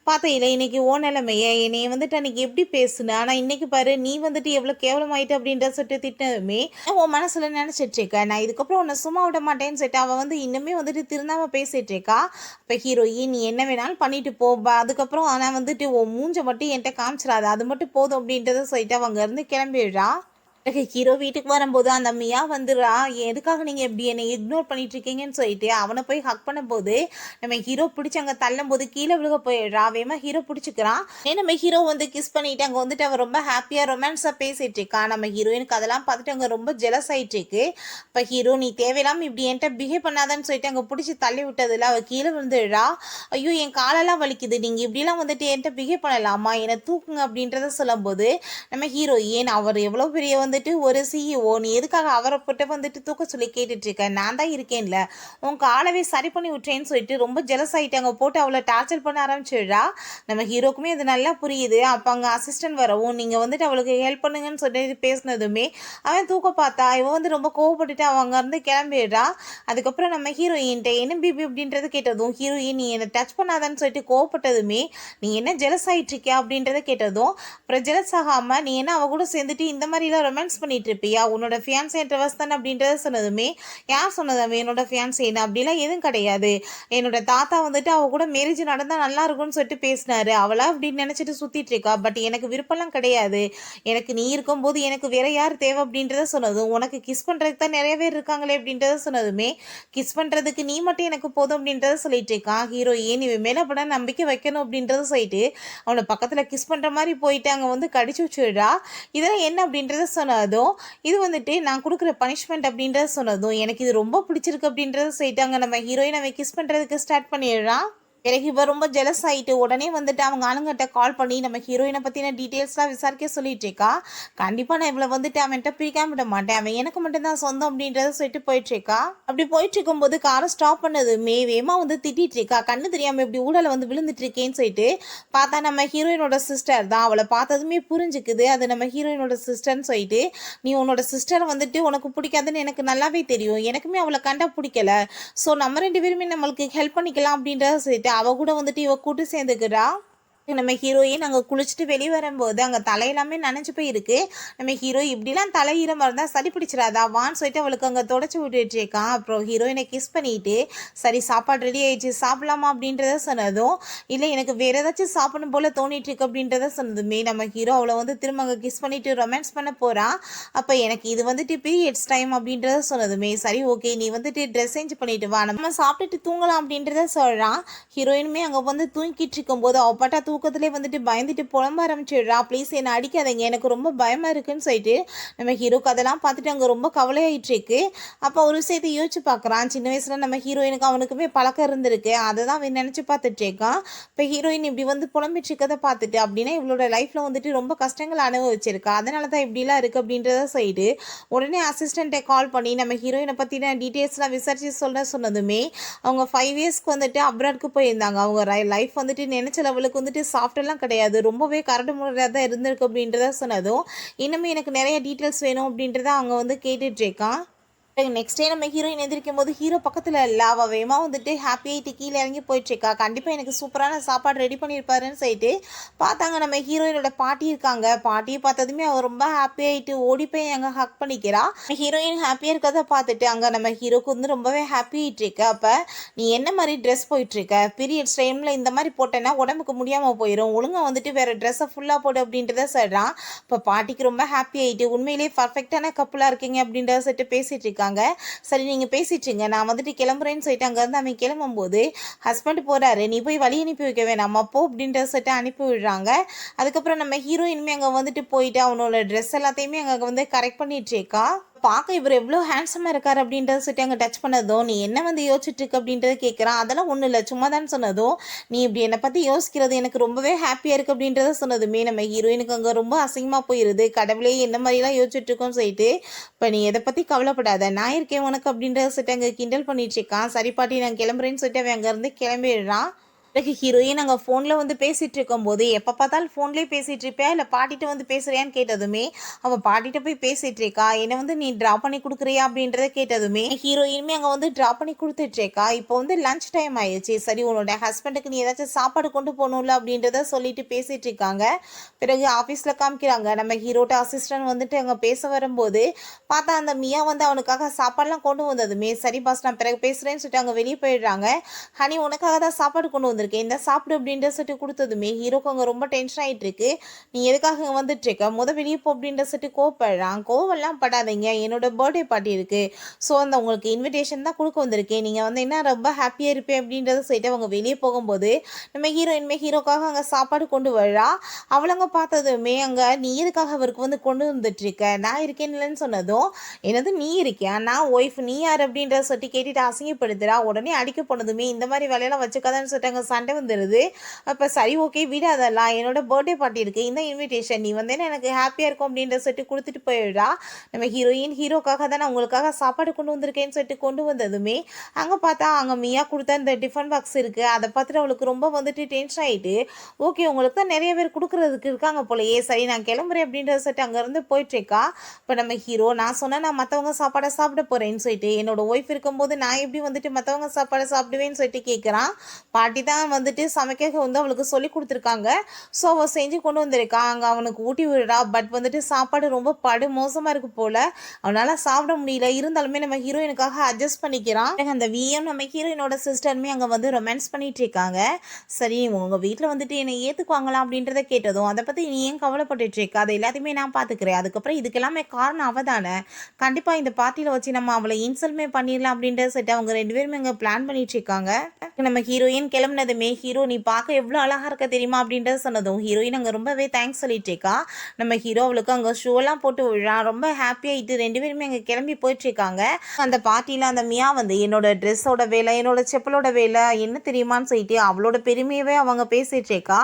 பார்த்தையில இன்னைக்கு ஓ நிலைமையை என்னைய வந்துட்டு அன்னைக்கு எப்படி பேசுன, ஆனால் இன்னைக்கு பாரு நீ வந்துட்டு எவ்வளோ கேவலமாயிட்டு அப்படின்ற சொல்லிட்டு திட்டமே உன் மனசில் நினச்சிட்டு இருக்க, நான் இதுக்கப்புறம் உன்னை சும்மா விட மாட்டேன்னு சொல்லிட்டு அவள் வந்து இன்னுமே வந்துட்டு திருந்தாமல் பேசிகிட்டு இருக்கா. இப்போ ஹீரோயின் நீ என்ன வேணாலும் பண்ணிட்டு போ, அதுக்கப்புறம் ஆனால் வந்துட்டு உன் மூஞ்ச மட்டும் என்கிட்ட காமிச்சிடாது, அது மட்டும் போதும் அப்படின்றத சொல்லிட்டு அவங்க இருந்து கிளம்பிடுறா. ஹீரோ வீட்டுக்கு வரும்போது அந்த மியா வந்துடுறா. எதுக்காக நீங்கள் எப்படி என்னை இக்னோர் பண்ணிட்டு இருக்கீங்கன்னு சொல்லிட்டு அவனை போய் ஹக் பண்ணும்போது நம்ம ஹீரோ பிடிச்சி அங்கே தள்ளும் போது கீழே விழுக போயிடுறா. வேமா ஹீரோ பிடிச்சிக்கிறான். நம்ம ஹீரோ வந்து கிஸ் பண்ணிட்டு அங்கே வந்துட்டு அவன் ரொம்ப ஹாப்பியாக ரொமான்ஸாக பேசிட்டு இருக்கான். நம்ம ஹீரோயினுக்கு அதெல்லாம் பார்த்துட்டு அங்கே ரொம்ப ஜெலஸ் ஆகிட்டு இருக்கு. இப்போ ஹீரோ நீ தேவையில்லாமல் இப்படி என்கிட்ட பிஹேவ் பண்ணாதான்னு சொல்லிட்டு அங்கே பிடிச்சி தள்ளி விட்டதில்ல அவள் கீழே விழுந்துடுறா. ஐயோ என் காலெல்லாம் வலிக்குது, நீங்கள் இப்படிலாம் வந்துட்டு என்கிட்ட பிஹேவ் பண்ணலாமா, என்னை தூக்குங்க அப்படின்றத சொல்லும்போது நம்ம ஹீரோயின் அவர் எவ்வளோ பெரிய வந்து வந்துட்டு ஒரு சிஇஓ, நீ எதுக்காக அவரை போட்டு வந்துட்டு தூக்க சொல்லி கேட்டுட்டு இருக்க? நான் தான் இருக்கேன்ல, உன் காலவே சரி பண்ணி விட்டுறேன்னு சொல்லிட்டு ரொம்ப ஜெலஸ் ஆகிட்டாங்க, போட்டு அவளை டார்ச்சர் பண்ண ஆரம்பிச்சிடுறா. நம்ம ஹீரோக்குமே அது நல்லா புரியுது. அப்போ அங்கே அசிஸ்டன்ட் வரவும் நீங்கள் வந்துட்டு அவளுக்கு ஹெல்ப் பண்ணுங்கன்னு சொல்லிட்டு பேசினதுமே அவன் தூக்க பார்த்தா இவன் வந்து ரொம்ப கோவப்பட்டுட்டு அவன் அங்கேருந்து கிளம்பிடுறா. அதுக்கப்புறம் நம்ம ஹீரோயின்ட்ட என்ன பிபி அப்படின்றத கேட்டதும், ஹீரோயின் நீ என்னை டச் பண்ணாதான்னு சொல்லிட்டு கோவப்பட்டதுமே, நீ என்ன ஜெலஸ் ஆகிட்டு இருக்கியா அப்படின்றத கேட்டதும், அப்புறம் ஜெலஸ் ஆகாமல் நீ என்ன அவ கூட சேர்ந்துட்டு இந்த மாதிரிலாம் ரொமான்ஸ் பண்ணிட்டு இருப்பியா, உன்னோட ஃபியான்சே இன்ட்ரவர்ஸ் தானே அப்படின்றத சொன்னதுமே, யார் சொன்னது அவன் என்னோட ஃபியான்சேன்னு? அப்படிலாம் எதுவும் கிடையாது, என்னோட தாத்தா வந்துட்டு அவ கூட மேரேஜ் நடந்தால் நல்லா இருக்கும்னு சொல்லிட்டு பேசினாரு, அவளா அப்படின்னு நினச்சிட்டு சுற்றிட்டு இருக்கா, பட் எனக்கு விருப்பம்லாம் கிடையாது, எனக்கு நீ இருக்கும்போது எனக்கு வேற யார் தேவை அப்படின்றத சொன்னதும், உனக்கு கிஸ் பண்ணுறதுக்கு தான் நிறைய பேர் இருக்காங்களே அப்படின்றத சொன்னதுமே, கிஸ் பண்ணுறதுக்கு நீ மட்டும் எனக்கு போதும் அப்படின்றத சொல்லிட்டு இருக்கான். ஹீரோயின் இவன் மேலே அப்பட நம்பிக்கை வைக்கணும் அப்படின்றத சொல்லிட்டு அவனை பக்கத்தில் கிஸ் பண்ணுற மாதிரி போயிட்டு அங்கே வந்து கடிச்சு வச்சுடுறா. இதெல்லாம் என்ன அப்படின்றத சொன்னதும், இது வந்துட்டு நான் கொடுக்குற பனிஷ்மெண்ட் அப்படின்றத சொன்னதும், எனக்கு இது ரொம்ப பிடிச்சிருக்கு அப்படின்றத சொல்லிட்டு அங்கே நம்ம ஹீரோயின் அவன் கிஸ் பண்ணுறதுக்கு ஸ்டார்ட் பண்ணிடுறான். எனக்கு இப்போ ரொம்ப ஜெலஸ் ஆகிட்டு உடனே வந்துட்டு அவங்க ஆளுங்கிட்ட கால் பண்ணி நம்ம ஹீரோயினை பற்றின டீட்டெயில்ஸ்லாம் விசாரிக்க சொல்லிட்டு இருக்கா. கண்டிப்பாக நான் இவளை வந்துட்டு அவன்கிட்ட பிரிக்காம விட மாட்டேன், அவன் எனக்கு மட்டும்தான் சொந்தம் அப்படின்றத சொல்லிட்டு போயிட்டுருக்கா. அப்படி போயிட்டு இருக்கும்போது காரை ஸ்டாப் பண்ணதுமே வேகமாக வந்து திட்டிகிட்டு இருக்கா. கண்ணு தெரியாமல் இப்படி ஊடலை வந்து விழுந்துட்டு இருக்கேன்னு சொல்லிட்டு பார்த்தா நம்ம ஹீரோயினோட சிஸ்டர் தான். அவளை பார்த்ததுமே புரிஞ்சுக்குது அது நம்ம ஹீரோயினோட சிஸ்டர்னு சொல்லிட்டு, நீ உன்னோட சிஸ்டரை வந்துட்டு உனக்கு பிடிக்காதுன்னு எனக்கு நல்லாவே தெரியும், எனக்குமே அவளை கண்டா பிடிக்கல, ஸோ நம்ம 2 பேருமே நம்மளுக்கு ஹெல்ப் பண்ணிக்கலாம் அப்படின்றத சொல்லிட்டு அவ கூட வந்துட்டு இவ கூட்டு சேர்ந்துக்கிறா. நம்ம ஹீரோயின் அங்கே குளிச்சுட்டு வெளியே வரும்போது அங்கே தலையெல்லாமே நனைஞ்சு போயிருக்கு. நம்ம ஹீரோ இப்படிலாம் தலை ஈரமாக இருந்தால் சரி பிடிச்சிடாதா வான்னு சொல்லிட்டு அவளுக்கு அங்கே தொடச்சி விட்டுட்டு இருக்கான். அப்புறம் ஹீரோயினை கிஸ் பண்ணிட்டு, சரி சாப்பாடு ரெடி ஆயிடுச்சு சாப்பிடலாமா அப்படின்றத சொன்னதும், இல்லை எனக்கு வேறு ஏதாச்சும் சாப்பிடணும் போல் தோணிட்டு இருக்கு அப்படின்றத சொன்னதுமே நம்ம ஹீரோ அவளை வந்து திரும்ப அங்கே கிஸ் பண்ணிட்டு ரொமான்ஸ் பண்ண போகிறான். அப்போ எனக்கு இது வந்துட்டு பீரியட்ஸ் டைம் அப்படின்றத சொன்னதுமே, சரி ஓகே நீ வந்துட்டு ட்ரெஸ் சேஞ்ச் பண்ணிட்டு வா நம்ம சாப்பிட்டுட்டு தூங்கலாம் அப்படின்றத சொல்கிறான். ஹீரோயினுமே அங்கே வந்து தூங்கிட்டு இருக்கும்போது அவள் பட்டா தூக்கத்திலே வந்துட்டு பயந்துட்டு புலம்ப ஆரம்பிச்சிடுறா. ப்ளீஸ் என்னை அடிக்காதீங்க, எனக்கு ரொம்ப பயமாக இருக்குன்னு சொல்லிட்டு நம்ம ஹீரோக்கு அதெல்லாம் பார்த்துட்டு அங்கே ரொம்ப கவலையாயிட்டு இருக்கு. அப்போ ஒரு விஷயத்தை யோசிச்சு பார்க்குறான். சின்ன வயசில் நம்ம ஹீரோயினுக்கு அவனுக்குமே பழக்கம் இருந்திருக்கு, அதை தான் அவன் நினச்சி பார்த்துட்டு இருக்கான். இப்போ ஹீரோயின் இப்படி வந்து புலம்பிட்டு இருக்கதை பார்த்துட்டு, அப்படின்னா இவளோட லைஃப்பில் வந்துட்டு ரொம்ப கஷ்டங்கள் அனுபவிச்சிருக்கா, அதனால தான் இப்படிலாம் இருக்குது அப்படின்றத சொல்லிட்டு உடனே அசிஸ்டண்ட்டை கால் பண்ணி நம்ம ஹீரோயினை பற்றின டீட்டெயில்ஸ்லாம் விசாரிச்சு சொன்னதுமே, அவங்க 5 இயர்ஸ்க்கு வந்துட்டு அப்ராட்க்கு போயிருந்தாங்க. அவங்க லைஃப் வந்துட்டு நினைச்ச லெவலுக்கு வந்துட்டு சாஃப்ட்லாம் கிடையாது, ரொம்பவே கரடு முறையாக தான் இருந்திருக்கு அப்படின்றத சொன்னதும், இன்னுமே எனக்கு நிறைய டீட்டெயில்ஸ் வேணும் அப்படின்றத அவங்க வந்து கேட்டுட்டு இருக்கான். நெக்ஸ்ட் டே நம்ம ஹீரோயின் எந்திரிக்கும் போது ஹீரோ பக்கத்தில் இல்லை, அவள் வேகமாக வந்துட்டு ஹாப்பியாகிட்டு கீழே இறங்கி போயிட்டுருக்கா. கண்டிப்பாக எனக்கு சூப்பரான சாப்பாடு ரெடி பண்ணியிருப்பாருன்னு சொல்லிட்டு பார்த்தாங்க. நம்ம ஹீரோயினோட பாட்டி இருக்காங்க. பாட்டியை பார்த்ததுமே அவள் ரொம்ப ஹாப்பியாகிட்டு ஓடி போய் அங்கே ஹக் பண்ணிக்கிறா. ஹீரோயின் ஹாப்பியாக இருக்கிறத பார்த்துட்டு அங்கே நம்ம ஹீரோக்கு வந்து ரொம்பவே ஹாப்பியாகிட்டு இருக்கு. அப்போ நீ என்ன மாதிரி ட்ரெஸ் போயிட்டுருக்க, பீரியட்ஸ் டைமில் இந்த மாதிரி போட்டேன்னா உடம்புக்கு முடியாமல் போயிடும், ஒழுங்காக வந்துட்டு வேறு ட்ரெஸ்ஸை ஃபுல்லாக போடு அப்படின்றத சொல்கிறான். இப்போ பாட்டிக்கு ரொம்ப ஹாப்பியாகிட்டு உண்மையிலேயே பர்ஃபெக்டான கப்புளாக இருக்கீங்க அப்படின்றத சொல்லிட்டு பேசிகிட்டு இருக்கா. சரி நீங்க பேசிட்டுங்க, நான் வந்துட்டு கிளம்புறேன்னு சொல்லிட்டு அங்க இருந்து அவன் கிளம்பும்போது ஹஸ்பண்ட் போறாரு, நீ போய் வழி அனுப்பி வைக்க வேணாம் அப்போ அப்படின்ற சொல்லிட்டு அனுப்பி விடுறாங்க. அதுக்கப்புறம் நம்ம ஹீரோயினுமே அங்க வந்துட்டு போயிட்டு அவனோட ட்ரெஸ் எல்லாத்தையுமே அங்க வந்து கரெக்ட் பண்ணிட்டு இருக்கா. பார்க்க இவர் எவ்வளோ ஹேண்ட்ஸமாக இருக்கார் அப்படின்றத சொல்லிட்டு அங்கே டச் பண்ணதும், நீ என்ன வந்து யோசிச்சுட்டு இருக்கு அப்படின்றத கேட்குறான். அதெல்லாம் ஒன்றும் இல்லை சும்மா தான் சொன்னதும், நீ இப்படி என்னை பற்றி யோசிக்கிறது எனக்கு ரொம்பவே ஹாப்பியாக இருக்குது அப்படின்றத சொன்னதுமே நம்ம ஹீரோயினுக்கு அங்கே ரொம்ப அசிங்கமாக போயிடுது. கடவுளே என்ன மாதிரிலாம் யோசிச்சுட்டு இருக்கோன்னு சொல்லிட்டு, இப்போ நீ எதை பற்றி கவலைப்படாத நான் இருக்கேன் உனக்கு அப்படின்றத சொல்லிட்டு அங்கே கிண்டல் பண்ணிட்டு இருக்கான். சரி பாட்டி நான் கிளம்புறேன்னு சொல்லிட்டு அவன் அங்கேருந்து கிளம்பிடுறான். பிறகு ஹீரோயின் அங்கே ஃபோனில் வந்து பேசிகிட்டு இருக்கும்போது, எப்போ பார்த்தாலும் ஃபோன்லேயே பேசிகிட்டு இருப்பியா இல்லை பாட்டிகிட்ட வந்து பேசுகிறியான்னு கேட்டதுமே, அவள் பாட்டிகிட்ட போய் பேசிகிட்டு இருக்கா. என்னை வந்து நீ ட்ரா பண்ணி கொடுக்குறியா அப்படின்றத கேட்டதுமே ஹீரோயினுமே அங்கே வந்து ட்ரா பண்ணி கொடுத்துட்ருக்கா. இப்போ வந்து லஞ்ச் டைம் ஆயிடுச்சு, சரி உன்னோட ஹஸ்பண்டுக்கு நீ ஏதாச்சும் சாப்பாடு கொண்டு போகணும்ல அப்படின்றத சொல்லிட்டு பேசிகிட்டு இருக்காங்க. பிறகு ஆஃபீஸில் காமிக்கிறாங்க. நம்ம ஹீரோட்ட அசிஸ்டன்ட் வந்துட்டு அங்கே பேச வரும்போது பார்த்தா அந்த மியா வந்து அவனுக்காக சாப்பாடுலாம் கொண்டு வந்ததுமே, சரி பாஸ் நான் பிறகு பேசுகிறேன்னு சொல்லிட்டு அங்கே வெளியே போயிடுறாங்க. ஹனி உனக்காக தான் சாப்பாடு கொண்டு வந்து இந்த சாப்பிடு அப்படின்ற சொல்லிட்டு கொடுத்ததுமே ஹீரோக்கு அங்கே ரொம்ப டென்ஷன் ஆகிட்டு இருக்கு. நீ எதுக்காக வந்துட்டு இருக்க வெளியே போ அப்படின்ற சொல்லிட்டு கோவப்படுறான். கோவெல்லாம் படாதீங்க, என்னோட பர்த்டே பார்ட்டி இருக்கு, ஸோ அந்த உங்களுக்கு இன்விடேஷன் தான் கொடுக்க வந்திருக்கேன், நீங்கள் வந்து என்ன ரொம்ப ஹாப்பியாக இருப்பேன் அப்படின்றத சொல்லிட்டு அவங்க வெளியே போகும்போது நம்ம ஹீரோக்காக அங்கே சாப்பாடு கொண்டு வரா. அவளங்க பார்த்ததுமே அங்கே நீ எதுக்காக அவருக்கு வந்து கொண்டு வந்துட்டு இருக்க, நான் இருக்கேன்லன்னு சொன்னதும், என்னது நீ இருக்கியா, நான் ஒய்ஃப் நீ யார் அப்படின்றத சொல்லிட்டு கேட்டுட்டு அசிங்கப்படுத்துறா. உடனே அடிக்க போனதுமே இந்த மாதிரி வேலையெல்லாம் வச்சுக்காதான்னு சொல்லிட்டு அங்கே சண்டை வந்துடுது. அப்போ சரி ஓகே விடு, அதெல்லாம் என்னோட பர்த்டே பார்ட்டி இருக்குது, இந்த இன்விடேஷன் நீ வந்தேன்னா எனக்கு ஹாப்பியாக இருக்கும் அப்படின்ற சொல்லிட்டு கொடுத்துட்டு போயிடுறா. நம்ம ஹீரோக்காக தான் நான் உங்களுக்காக சாப்பாடு கொண்டு வந்திருக்கேன்னு சொல்லிட்டு கொண்டு வந்ததுமே அங்கே பார்த்தா அங்கே மியா கொடுத்த அந்த டிஃபன் பாக்ஸ் இருக்குது. அதை பார்த்துட்டு அவளுக்கு ரொம்ப வந்துட்டு டென்ஷன் ஆகிட்டு, ஓகே உங்களுக்கு தான் நிறைய பேர் கொடுக்குறதுக்கு இருக்காங்க போலயே, சரி நான் கிளம்புறேன் அப்படின்றத சொல்லிட்டு அங்கேருந்து போயிட்டுருக்கா. இப்போ நம்ம ஹீரோ நான் சொன்னேன் நான் மற்றவங்க சாப்பாடை சாப்பிட போகிறேன்னு சொல்லிட்டு, என்னோட ஒய்ஃப் இருக்கும்போது நான் எப்படி வந்துட்டு மற்றவங்க சாப்பாடை சாப்பிடுவேன்னு சொல்லிட்டு கேட்குறான். பாட்டி தான் வந்துட்டு சமைக்க வந்து அவளுக்கு சொல்லி கொடுத்துருக்காங்க. ஸோ அவள் செஞ்சு கொண்டு வந்திருக்கா. அங்கே அவனுக்கு ஊட்டி விடுறா. பட் வந்துட்டு சாப்பாடு ரொம்ப மோசமாக இருக்கு போல், அவனால் சாப்பிட முடியல. இருந்தாலுமே நம்ம ஹீரோயினுக்காக அட்ஜஸ்ட் பண்ணிக்கிறான். அந்த விஎம் நம்ம ஹீரோயினோட சிஸ்டருமே அங்கே வந்து ரொமான்ஸ் பண்ணிட்டு இருக்காங்க. சரி உங்கள் வீட்டில் வந்துட்டு என்னை ஏற்றுக்குவாங்களா அப்படின்றத கேட்டதும், அதை பற்றி நீ ஏன் கவலைப்பட்டுட்டு இருக்க, அதை எல்லாத்தையுமே நான் பார்த்துக்கிறேன், அதுக்கப்புறம் இதுக்கெல்லாமே காரணம் அவள் தானே, கண்டிப்பாக இந்த பார்ட்டியில் வச்சு நம்ம அவளை இன்சல்மே பண்ணிடலாம் அப்படின்றத சொல்லிட்டு அவங்க 2 பேருமே அங்கே பிளான் பண்ணிட்டு இருக்காங்க. நம்ம ஹீரோயின் கிளம்புனதுமே ஹீரோ நீ பார்க்க எவ்வளோ அழகாக இருக்க தெரியுமா அப்படின்றத சொன்னதும் ஹீரோயின் அங்கே ரொம்பவே தேங்க்ஸ் சொல்லிட்டு இருக்கா. நம்ம ஹீரோ அவளுக்கு அங்கே ஷோலாம் போட்டு விழா ரொம்ப ஹாப்பியாகிட்டு 2 பேருமே அங்கே கிளம்பி போயிட்டுருக்காங்க. அந்த பார்ட்டியில் அந்த மியா வந்து என்னோட ட்ரெஸ்ஸோட வேலை, என்னோட செப்பலோட வேலை என்ன தெரியுமான்னு சொல்லிட்டு அவளோட பெருமையவே அவங்க பேசிட்டு இருக்கா.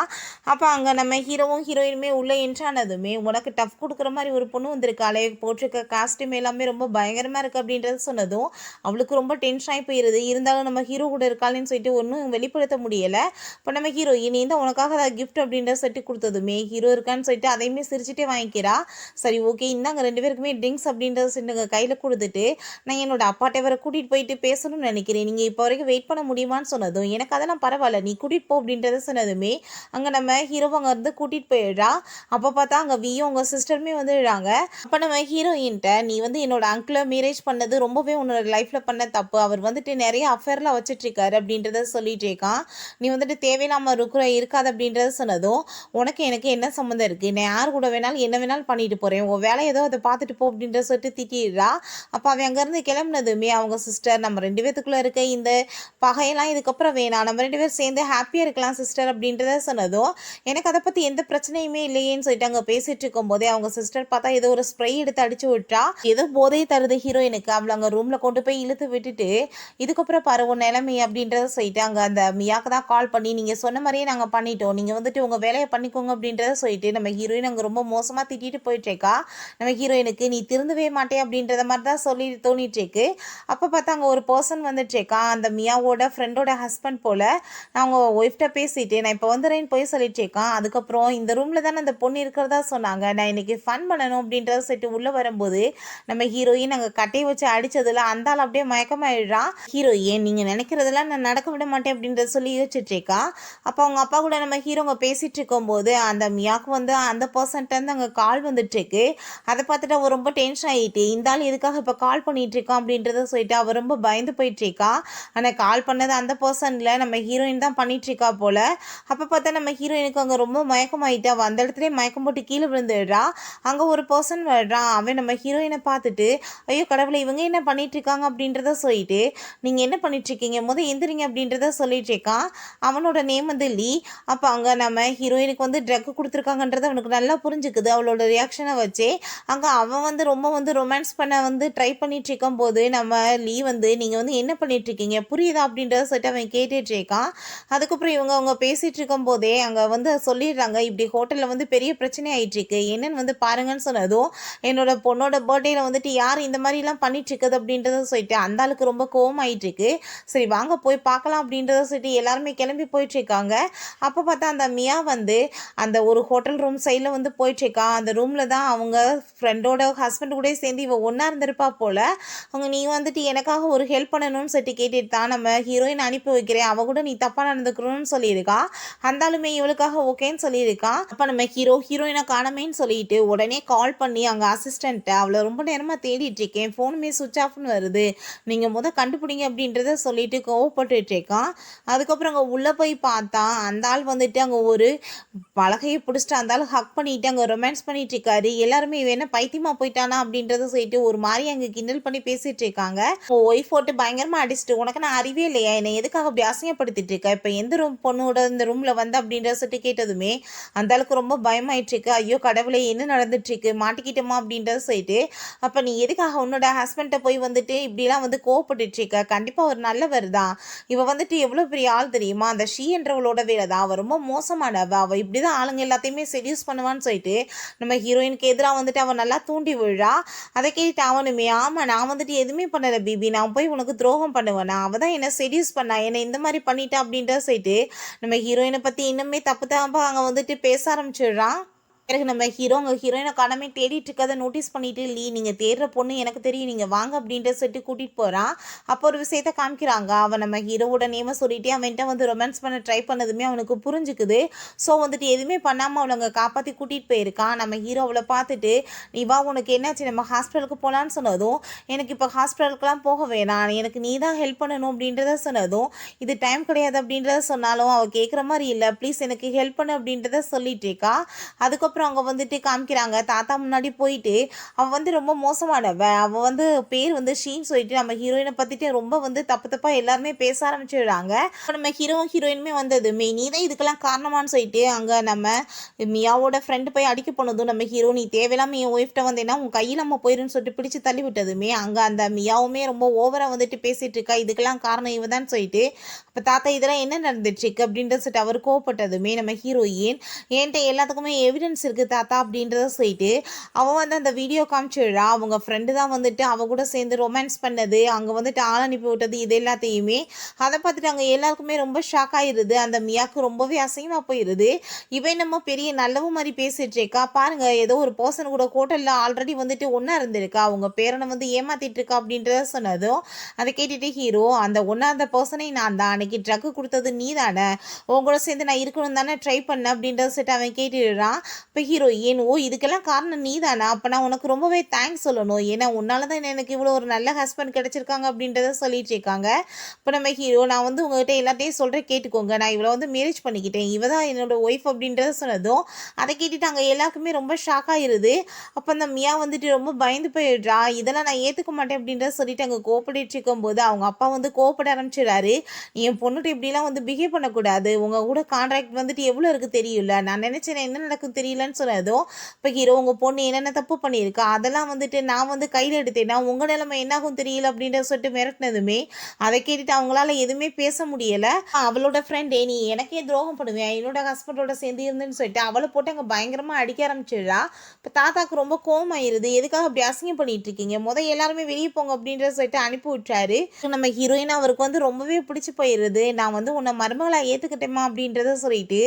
அப்போ அங்கே நம்ம ஹீரோவும் ஹீரோயினுமே உள்ளே என்ட்ரானதுமே, உனக்கு டஃப் கொடுக்குற மாதிரி ஒரு பொண்ணு வந்திருக்காளே, போட்டிருக்க காஸ்ட்யூம் எல்லாமே ரொம்ப பயங்கரமாக இருக்குது அப்படின்றத சொன்னதும் அவளுக்கு ரொம்ப டென்ஷன் ஆகி போயிடுது. இருந்தாலும் நம்ம ஹீரோ கூட இருக்காளேன்னு சொல்லிட்டு ஒன்றும் வெளிப்படுத்த முடியலை. இப்போ நம்ம ஹீரோயின் இந்த உனக்காக அதை கிஃப்ட் அப்படின்ற சொல்லிட்டு கொடுத்ததுமே ஹீரோ இருக்கான்னு சொல்லிட்டு அதையுமே சிரிச்சுட்டே வாங்கிக்கிறா. சரி ஓகே இந்தாங்க 2 பேருக்குமே ட்ரிங்க்ஸ் அப்படின்றத சொல்லிட்டு கையில் கொடுத்துட்டு, நான் என்னோட அப்பாட்டை வர கூட்டிகிட்டு போயிட்டு பேசணும்னு நினைக்கிறேன், நீங்கள் இப்போ வரைக்கும் வெயிட் பண்ண முடியுமான்னு சொன்னதும், எனக்கு அதெல்லாம் பரவாயில்ல நீ கூட்டிகிட்டு போ அப்படின்றத சொன்னதுமே அங்கே நம்ம ஹீரோ அங்கே இருந்து கூட்டிகிட்டு போயிடுறா. அப்போ பார்த்தா அங்கே வியும் உங்கள் சிஸ்டருமே வந்துடுறாங்க. அப்போ நம்ம ஹீரோயின்ட்ட நீ வந்து என்னோட அங்கிளை மேரேஜ் பண்ணது ரொம்பவே உன்னோட லைஃப்பில் பண்ண தப்பு, அவர் வந்துட்டு நிறைய அஃபேர்லாம் வச்சுட்ருக்காரு அப்படின்றத சொல்லிட்டு இருக்கான், நீ வந்துட்டு தேவையில்லாமல் இருக்காது அப்படின்றத சொன்னதும், உனக்கு எனக்கு என்ன சம்மந்தம் இருக்குது, நான் யார் கூட வேணாலும் என்ன வேணாலும் பண்ணிட்டு போகிறேன், உன் வேலை ஏதோ அதை பார்த்துட்டு போ அப்படின்ற சொல்லிட்டு திட்டிடுறா. அப்போ அவன் அங்கேருந்து கிளம்புனதுமே அவங்க சிஸ்டர் நம்ம 2 பேத்துக்குள்ளே இருக்க இந்த பகையெல்லாம் இதுக்கப்புறம் வேணாம், நம்ம 2 பேரும் சேர்ந்து ஹாப்பியாக இருக்கலாம் சிஸ்டர் அப்படின்றத சொன்னதும், எனக்கு அதை பற்றி எந்த பிரச்சனையுமே இல்லையேன்னு சொல்லிட்டு அங்கே பேசிகிட்டு இருக்கும்போதே அவங்க சிஸ்டர் பார்த்தா ஏதோ ஒரு ஸ்ப்ரே எடுத்து அடிச்சு விட்டா. ஏதோ போதை தருது ஹீரோயினுக்கு. அவளை அங்கே ரூமில் கொண்டு போய் இழுத்து விட்டுட்டு, இதுக்கப்புறம் பாரு உன் நிலைமை அப்படின்றத சொல்லிட்டு அங்கே அந்த மியாக்கு தான் கால் பண்ணி, நீங்கள் சொன்ன மாதிரியே நாங்கள் பண்ணிட்டோம், நீங்கள் வந்துட்டு உங்கள் வேலையை பண்ணிக்கோங்க அப்படின்றத சொல்லிட்டு நம்ம ஹீரோயின் அங்கே ரொம்ப மோசமாக திட்டிட்டு போயிட்டுருக்கா. நம்ம ஹீரோயினுக்கு நீ திருந்தவே மாட்டே அப்படின்றத மாதிரி தான் சொல்லி தோணிட்டுருக்கு. அப்போ பார்த்தா அங்கே ஒரு பர்சன் வந்துட்டுருக்கா, அந்த மியாவோட ஃப்ரெண்டோட ஹஸ்பண்ட் போல். நான் அவங்க ஒய்ஃப்ட்ட பேசிட்டு நான் இப்போ வந்துடுறேன்னு போய் சொல்லிட்டு இருக்கான். அதுக்கப்புறம் இந்த ரூமில் தானே அந்த பொண்ணு இருக்கிறதா சொன்னாங்க, நான் இன்றைக்கி ஃபன் பண்ணணும் அப்படின்றத சொல்லிட்டு உள்ளே வரும்போது நம்ம ஹீரோயின் அங்கே கட்டையை வச்சு அடித்ததில் அந்த ஆள் அப்படியே மயக்கமாயிடுறான். ஹீரோயின் நீங்கள் நினைக்கிறதெல்லாம் நான் நடக்க விட மாட்டேன் அப்படின்றத சொல்லி யோசிச்சுட்ருக்கா. அப்போ அவங்க அப்பா கூட நம்ம ஹீரோங்க பேசிகிட்டு இருக்கும்போது அந்த மியாக்கு வந்து அந்த பர்சன்ட்டேருந்து அங்கே கால் வந்துட்டுருக்கு. அதை பார்த்துட்டு அவள் ரொம்ப டென்ஷன் ஆகிட்டு, இந்த ஆள் எதுக்காக இப்போ கால் பண்ணிகிட்ருக்கான் அப்படின்றத சொல்லிட்டு அவள் ரொம்ப பயந்து போயிட்டுருக்கா. ஆனால் கால் பண்ணது அந்த பர்சனில் நம்ம ஹீரோயின் தான் பண்ணிகிட்ருக்கா போல். அப்போ பார்த்தா நம்ம ஹீரோயினுக்கு அங்கே ரொம்ப மயக்கமாயிட்டு அவள் அந்த இடத்துலேயே மயக்கம் போட்டு கீழே விழுந்துடுறா. அங்கே ஒரு பர்சன் வர்றான். அவன் நம்ம ஹீரோயினை பார்த்துட்டு, ஐயோ கடவுளை இவங்க என்ன பண்ணிகிட்ருக்காங்க அப்படின்றத சொல்லிட்டு, நீங்கள் என்ன பண்ணிகிட்ருக்கீங்க எந்திரிங்க அப்படின்றத சொல்லிட்டு இருக்கான். அவனோட நேம் வந்து லீ. அப்போ அங்கே நம்ம ஹீரோயினுக்கு வந்து ட்ரக் கொடுத்துருக்காங்கன்றது அவனுக்கு நல்லா புரிஞ்சுக்குது அவளோட ரியாக்ஷனை வச்சு. அங்கே அவன் வந்து ரொம்ப வந்து ரொமான்ஸ் பண்ண வந்து ட்ரை பண்ணிட்டு இருக்கும்போது நம்ம லீ வந்து நீங்கள் வந்து என்ன பண்ணிகிட்ருக்கீங்க புரியுதா அப்படின்றத சொல்லிட்டு அவன் கேட்டுட்டு இருக்கான். அதுக்கப்புறம் அவங்க பேசிகிட்டு இருக்கும்போதே அங்கே வந்து சொல்லிடுறாங்க, இப்படி ஹோட்டலில் வந்து பெரிய பிரச்சனை ஆகிட்டுருக்கு, என்னென்னு வந்து பாருங்கன்னு சொன்னதும், என்னோட பொண்ணோட பர்த்டேயில் வந்துட்டு யார் இந்த மாதிரிலாம் பண்ணிகிட்ருக்குது அப்படின்றத சொல்லிட்டு அந்த ஆளுக்கு ரொம்ப கோவம் ஆகிட்டுருக்கு. சரி வாங்க போய் பார்க்கலாம் அப்படின்றத சொல்லிட்டு எல்லாருமே கிளம்பி போயிட்டுருக்காங்க. அப்போ பார்த்தா அந்த மியா வந்து அந்த ஒரு ஹோட்டல் ரூம் சைடில் வந்து போயிட்டுருக்கா. அந்த ரூமில் தான் அவங்க ஃப்ரெண்டோட ஹஸ்பண்ட் கூட சேர்ந்து இவள் ஒன்றா இருந்திருப்பா போல். அவங்க நீ வந்துட்டு எனக்காக ஒரு ஹெல்ப் பண்ணணும்னு சொல்லிட்டு கேட்டுட்டு தான் நம்ம ஹீரோயின் அனுப்பி வைக்கிறேன், அவள் கூட நீ தப்பாக நடந்துக்கணும்னு சொல்லியிருக்கா. அந்தாலுமே இவளுக்காக ஓகேன்னு சொல்லியிருக்கா. அப்போ நம்ம ஹீரோயினை காணமேன்னு சொல்லிட்டு உடனே கால் பண்ணி அங்கே அசிஸ்டண்ட்டை அவளை ரொம்ப நேரமாக தேடிட்டு இருக்கேன், ஃபோனுமே சுவிட்ச் ஆஃப்னு வருது, நீங்கள் கண்டுபிடிங்க அப்படின்றத சொல்லிட்டு கோவப்பட்டுருக்கான். அதுக்கப்புறம் அங்கே உள்ளே போய் பார்த்தா அந்த ஆள் வந்துட்டு அங்கே ஒரு பலகையை பிடிச்சிட்டு அந்த ஆள் ஹக் பண்ணிட்டு அங்கே ரொமான்ஸ் பண்ணிட்டு இருக்காரு. எல்லாருமே இவன் என்ன பைத்தியமாக போயிட்டானா அப்படின்றத சொல்லிட்டு ஒரு மாதிரி அங்கே கிண்டல் பண்ணி பேசிட்டு இருக்காங்க. ஒய்ஃப் போட்டு பயங்கரமாக அடிச்சுட்டு, உனக்கு நான் அறிவே இல்லையா, என்னை எதுக்காக அப்படி அசிங்கப்படுத்திட்டு இருக்க, இப்போ எந்த பொண்ணோட இந்த ரூமில் வந்து அப்படின்றத சொல்லிட்டு கேட்டதுமே அந்த ஆளுக்கு ரொம்ப பயமாயிட்டு இருக்கு. ஐயோ கடவுளை என்ன நடந்துட்டு இருக்கு, மாட்டிக்கிட்டோமா அப்படின்றத சொல்லிட்டு, அப்போ நீ எதுக்காக உன்னோட ஹஸ்பண்ட்டை போய் வந்துட்டு இப்படிலாம் வந்து கோவப்பட்டுட்டு இருக்க, கண்டிப்பாக ஒரு நல்லவர் தான், இவ வந்துட்டு எவ்வளோ பெரிய ஆள் தெரியுமா, அந்த ஷீ என்றவளோட வேலை தான். அவள் ரொம்ப மோசமானவ, அவள் இப்படி தான் ஆளுங்க எல்லாத்தையுமே செடியூஸ் பண்ணுவான்னு சொல்லிட்டு நம்ம ஹீரோயினுக்கு எதிராக வந்துட்டு அவன் நல்லா தூண்டி விழுறா. அதை கேட்டு அவனுமே, ஆமாம் நான் வந்துட்டு எதுவுமே பண்ணலை பிபி, நான் போய் உனக்கு துரோகம் பண்ணுவேனா, அவள் தான் என்னை செடியூஸ் பண்ணா, என்னை இந்த மாதிரி பண்ணிட்டா அப்படின்ற சொல்லிட்டு நம்ம ஹீரோயினை பற்றி இன்னுமே தப்பு தப்பா அங்கே வந்துட்டு பேச ஆரம்பிச்சிடுறான். பிறகு நம்ம அங்கே ஹீரோயினை காணாமே தேடிட்டு இருக்கதை நோட்டீஸ் பண்ணிட்டு, லீ நீங்கள் தேடுற பொண்ணு எனக்கு தெரியும், நீங்கள் வாங்க அப்படின்ற சொல்லிட்டு கூட்டிகிட்டு போகிறான். அப்போ ஒரு விஷயத்த காமிக்கிறாங்க. அவன் நம்ம ஹீரோவோட நேமை சொல்லிட்டு அவன்கிட்ட வந்து ரொமான்ஸ் பண்ண ட்ரை பண்ணதுமே அவனுக்கு புரிஞ்சுக்குது. ஸோ வந்துட்டு எதுவுமே பண்ணாமல் அவளை அங்கே காப்பாற்றி கூட்டிகிட்டு போயிருக்கான். நம்ம ஹீரோ அவளை பார்த்துட்டு, நீ வா உனக்கு என்னாச்சு, நம்ம ஹாஸ்பிட்டலுக்கு போகலான்னு சொன்னதும், எனக்கு இப்போ ஹாஸ்பிட்டலுக்குலாம் போக வேணாம், எனக்கு நீ தான் ஹெல்ப் பண்ணணும் அப்படின்றத சொன்னதும், இது டைம் கிடையாது அப்படின்றத சொன்னாலும் அவள் கேட்குற மாதிரி இல்லை, ப்ளீஸ் எனக்கு ஹெல்ப் பண்ணு அப்படின்றத சொல்லிட்டு இருக்கா. அதுக்கப்புறம் அவங்க வந்துட்டு காமிக்கிறாங்க. தாத்தா முன்னாடி போயிட்டு அவள் வந்து ரொம்ப மோசமானவ, அவள் வந்து பேர் வந்து ஷீன்னு சொல்லிட்டு நம்ம ஹீரோயினை பற்றிட்டு ரொம்ப வந்து தப்பு தப்பாக எல்லாருமே பேச ஆரம்பிச்சிடுறாங்க. நம்ம ஹீரோயினுமே வந்ததுமே நீ தான் இதுக்கெல்லாம் காரணமானு சொல்லிட்டு அங்கே நம்ம மியாவோட ஃப்ரெண்டு போய் அடிக்க போனதும் நம்ம ஹீரோ, நீ தேவையில்லாம என் ஒய்ஃப்ட்ட வந்தேன்னா உன் கையில் நம்ம போயிருன்னு சொல்லிட்டு பிடிச்சி தள்ளி விட்டதுமே அங்கே அந்த மியாவுமே ரொம்ப ஓவராக வந்துட்டு பேசிகிட்டு இருக்கா. இதுக்கெல்லாம் காரணம் இவ தான் சொல்லிட்டு, அப்போ தாத்தா இதெல்லாம் என்ன நடந்துச்சுக்கு அப்படின்ற சொல்லிட்டு அவர் கோவப்பட்டதுமே நம்ம ஹீரோயின், என்கிட்ட எல்லாத்துக்குமே எவிடன்ஸ் இருக்குது தாத்தா அப்படின்றத சொல்லிட்டு அவன் வந்து அந்த வீடியோ காமிச்சிடுறா. அவங்க ஃப்ரெண்டு தான் வந்துட்டு அவ கூட சேர்ந்து ரொமான்ஸ் பண்ணது, அங்கே வந்துட்டு ஆள் அனுப்பி விட்டது, இது எல்லாத்தையுமே அதை பார்த்துட்டு அங்கே எல்லாருக்குமே ரொம்ப ஷாக் ஆகிடுது. அந்த மியாவுக்கு ரொம்பவே அசிங்கமாக போயிடுது. இவன் நம்ம பெரிய நல்லவு மாதிரி பேசிட்டு இருக்கா பாருங்க, ஏதோ ஒரு பர்சன் கூட ஹோட்டலில் ஆல்ரெடி வந்துட்டு ஒன்றா இருந்திருக்கா, அவங்க பேரனை வந்து ஏமாத்திட்டு இருக்கா அப்படின்றத சொன்னதும் அதை கேட்டுட்டு ஹீரோ, அந்த ஒன்றாந்த பர்சனை நான் தான், அன்னைக்கு ட்ரக்கு கொடுத்தது நீ தானே, உங்க கூட சேர்ந்து நான் இருக்கணும் தானே ட்ரை பண்ணேன் அப்படின்றத செட் அவன் கேட்டுடுறான். இப்போ ஹீரோயின், ஓ இதுக்கெல்லாம் காரணம் நீ தானா, அப்போ நான் உனக்கு ரொம்பவே தேங்க்ஸ் சொல்லணும், ஏன்னா உன்னால தான் எனக்கு இவ்வளோ ஒரு நல்ல ஹஸ்பண்ட் கிடச்சிருக்காங்க அப்படின்றத சொல்லிட்டு இருக்காங்க. இப்போ நம்ம ஹீரோ, நான் வந்து உங்கள்கிட்ட எல்லாத்தையும் சொல்கிறேன் கேட்டுக்கோங்க, நான் இவ்வளோ வந்து மேரேஜ் பண்ணிக்கிட்டேன், இவ தான் என்னோட ஒய்ஃப் அப்படின்றத சொன்னதும் அதை கேட்டுட்டு அங்கே எல்லாருக்குமே ரொம்ப ஷாக் ஆகிருது. அப்போ அந்த மியா வந்துட்டு ரொம்ப பயந்து போயிடுறா. இதெல்லாம் நான் ஏற்றுக்க மாட்டேன் அப்படின்றத சொல்லிட்டு அங்கே கோப்படிட்டு இருக்கும்போது அவங்க அப்பா வந்து கோப்பட ஆரம்பிச்சிடாரு. என் பொண்ணுகிட்ட இப்படிலாம் வந்து பிஹேவ் பண்ணக்கூடாது, உங்கள் கூட கான்ட்ராக்ட் வந்துட்டு எவ்வளோ இருக்குது தெரியல, நான் நினச்சேன் என்ன நடக்கும் தெரியலன்னு சொன்னதும் இப்போ ஹீரோ, உங்கள் பொண்ணு என்னென்ன தப்பு பண்ணியிருக்கா அதெல்லாம் வந்துட்டு நான் வந்து கையில் எடுத்தேன்னா உங்கள் நிலைமை என்னாகும் தெரியல அப்படின்ற சொல்லிட்டு மிரட்டினதுமே அதை கேட்டுட்டு அவங்களால எதுவுமே பேச முடியலை. அவளோட ஃப்ரெண்டே, நீ எனக்கே துரோகம் பண்ணுவேன், என்னோட ஹஸ்பண்டோட சேர்ந்து இருந்துன்னு சொல்லிட்டு அவளை போட்டு அங்கே பயங்கரமாக அடிக்க ஆரம்பிச்சிடுறா. இப்போ தாத்தாக்கு ரொம்ப கோவம் ஆயிடுது, எதுக்காக அப்படி அசிங்கம் பண்ணிட்டு இருக்கீங்க, எல்லாருமே வெளியே போங்க அப்படின்றத சொல்லிட்டு அனுப்பி விட்டுறாரு. நம்ம ஹீரோயின் அவருக்கு வந்து ரொம்பவே பிடிச்சி போயிடுது. நான் வந்து உன்னை மருமகளை ஏற்றுக்கிட்டேமா அப்படின்றத சொல்லிட்டு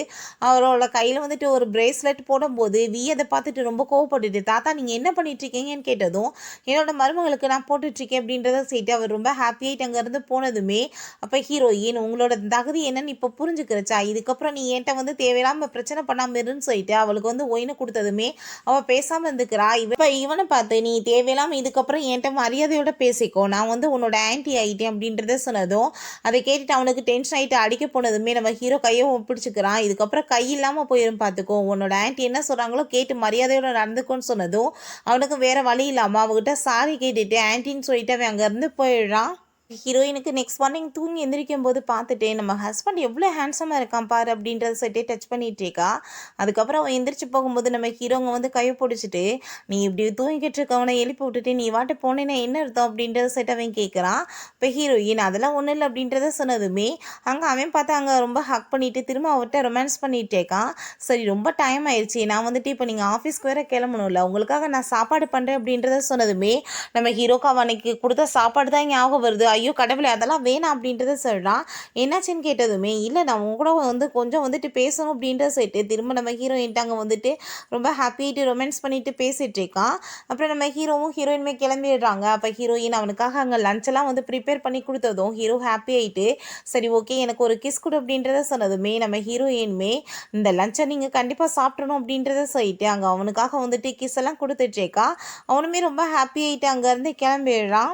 அவரோட கையில் வந்துட்டு ஒரு பிரேஸ்லெட் போடும்போது அதை பார்த்துட்டு ரொம்ப கோவப்பட்டுட்டு, தாத்தா நீங்கள் என்ன பண்ணிட்டு இருக்கீங்கன்னு கேட்டதும், என்னோட மருமகளுக்கு நான் போட்டுட்ருக்கேன் அப்படின்றத சொல்லிட்டு அவர் ரொம்ப ஹாப்பியாகிட்டு அங்கேருந்து போனதுமே அப்போ ஹீரோயின், உங்களோட தகுதி என்னன்னு இப்போ புரிஞ்சுக்கிறச்சா, இதுக்கப்புறம் நீ என்கிட்ட வந்து தேவையில்லாமல் பிரச்சனை பண்ணாமல் இருன்னு சொல்லிட்டு அவளுக்கு வந்து ஒயினை கொடுத்ததுமே அவள் பேசாமல் இருந்துக்கிறா. இப்போ இவனை பார்த்து, நீ தேவையில்லாமல் இதுக்கப்புறம் என்கிட்ட மரியாதையோட பேசிக்கோ, நான் வந்து உன்னோட ஆன்டி ஆகிட்டேன் அப்படின்றத சொன்னதும் அதை கேட்டுட்டு அவனுக்கு டென்ஷன் ஆகிட்டு அடிக்க போனதுமே நம்ம ஹீரோ கையை பிடிச்சிக்கிறான். இதுக்கப்புறம் கை இல்லாமல் போயிடும் பார்த்துக்கோ, உன்னோட ஆன்டி என்ன சொல்கிறாங்களோ கேட்டு மரியாதையோட நடந்துக்கோன்னு சொன்னதும் அவனுக்கு வேற வழி இல்லாமல் அவகிட்ட சாரி கேட்டுட்டு ஆன்டின்னு சொல்லிட்டு அவன் அங்கேருந்து போயிடுறான். ஹீரோயினுக்கு நெக்ஸ்ட் மார்னிங் தூங்கி எந்திரிக்கும் போது பார்த்துட்டு, நம்ம ஹஸ்பண்ட் எவ்வளோ ஹேண்ட்ஸமாக இருக்கான் பாரு அப்படின்றத சொல்லிட்டு டச் பண்ணிட்டு இருக்கா. அதுக்கப்புறம் அவன் எந்திரிச்சு போகும்போது நம்ம ஹீரோங்க வந்து கையை பிடிச்சிட்டு, நீ இப்படி தூங்கிக்கிட்டு இருக்கவனை எழுப்பி விட்டுட்டு நீ வாட்டு போனேன்னா என்ன அர்த்தம் அப்படின்றத சொல்லிட்டு அவன் கேட்குறான். இப்போ ஹீரோயின், அதெல்லாம் ஒன்றும் இல்லை அப்படின்றத சொன்னதுமே அங்கே அவன் பார்த்து அங்கே ரொம்ப ஹக் பண்ணிட்டு திரும்ப அவர்கிட்ட ரொமான்ஸ் பண்ணிட்டு இருக்கான். சரி ரொம்ப டைம் ஆயிடுச்சு, நான் வந்துட்டு இப்போ நீங்கள் ஆஃபீஸ்க்கு வேறு கிளம்பணும்ல, உங்களுக்காக நான் சாப்பாடு பண்ணுறேன் அப்படின்றத சொன்னதுமே நம்ம ஹீரோக்கு அவன் அன்னைக்கு கொடுத்த சாப்பாடு தான் ஞாபகம் வருது. ஐயோ கடவுளே அதெல்லாம் வேணாம் அப்படின்றத சொல்கிறான். என்னாச்சுன்னு கேட்டதுமே, இல்லை நான் உங்க கூட வந்து கொஞ்சம் வந்துட்டு பேசணும் அப்படின்றத சொல்லிட்டு திரும்ப நம்ம ஹீரோயின்ட்டு அங்கே வந்துட்டு ரொம்ப ஹாப்பியாகிட்டு ரொமான்ஸ் பண்ணிட்டு பேசிகிட்டு இருக்கான். அப்புறம் நம்ம ஹீரோவும் ஹீரோயினுமே கிளம்பிடுறாங்க. அப்போ ஹீரோயின் அவனுக்காக அங்கே லஞ்செல்லாம் வந்து ப்ரிப்பேர் பண்ணி கொடுத்ததும் ஹீரோ ஹாப்பி ஆகிட்டு, சரி ஓகே எனக்கு ஒரு கிஸ் கொடு அப்படின்றத சொன்னதுமே நம்ம ஹீரோயினுமே, இந்த லஞ்சை நீங்கள் கண்டிப்பாக சாப்பிடணும் அப்படின்றத சொல்லிட்டு அங்கே அவனுக்காக வந்துட்டு கிஸ் எல்லாம் கொடுத்துட்ருக்கா. அவனுமே ரொம்ப ஹாப்பி ஆகிட்டு அங்கேருந்து கிளம்பிடுறான்.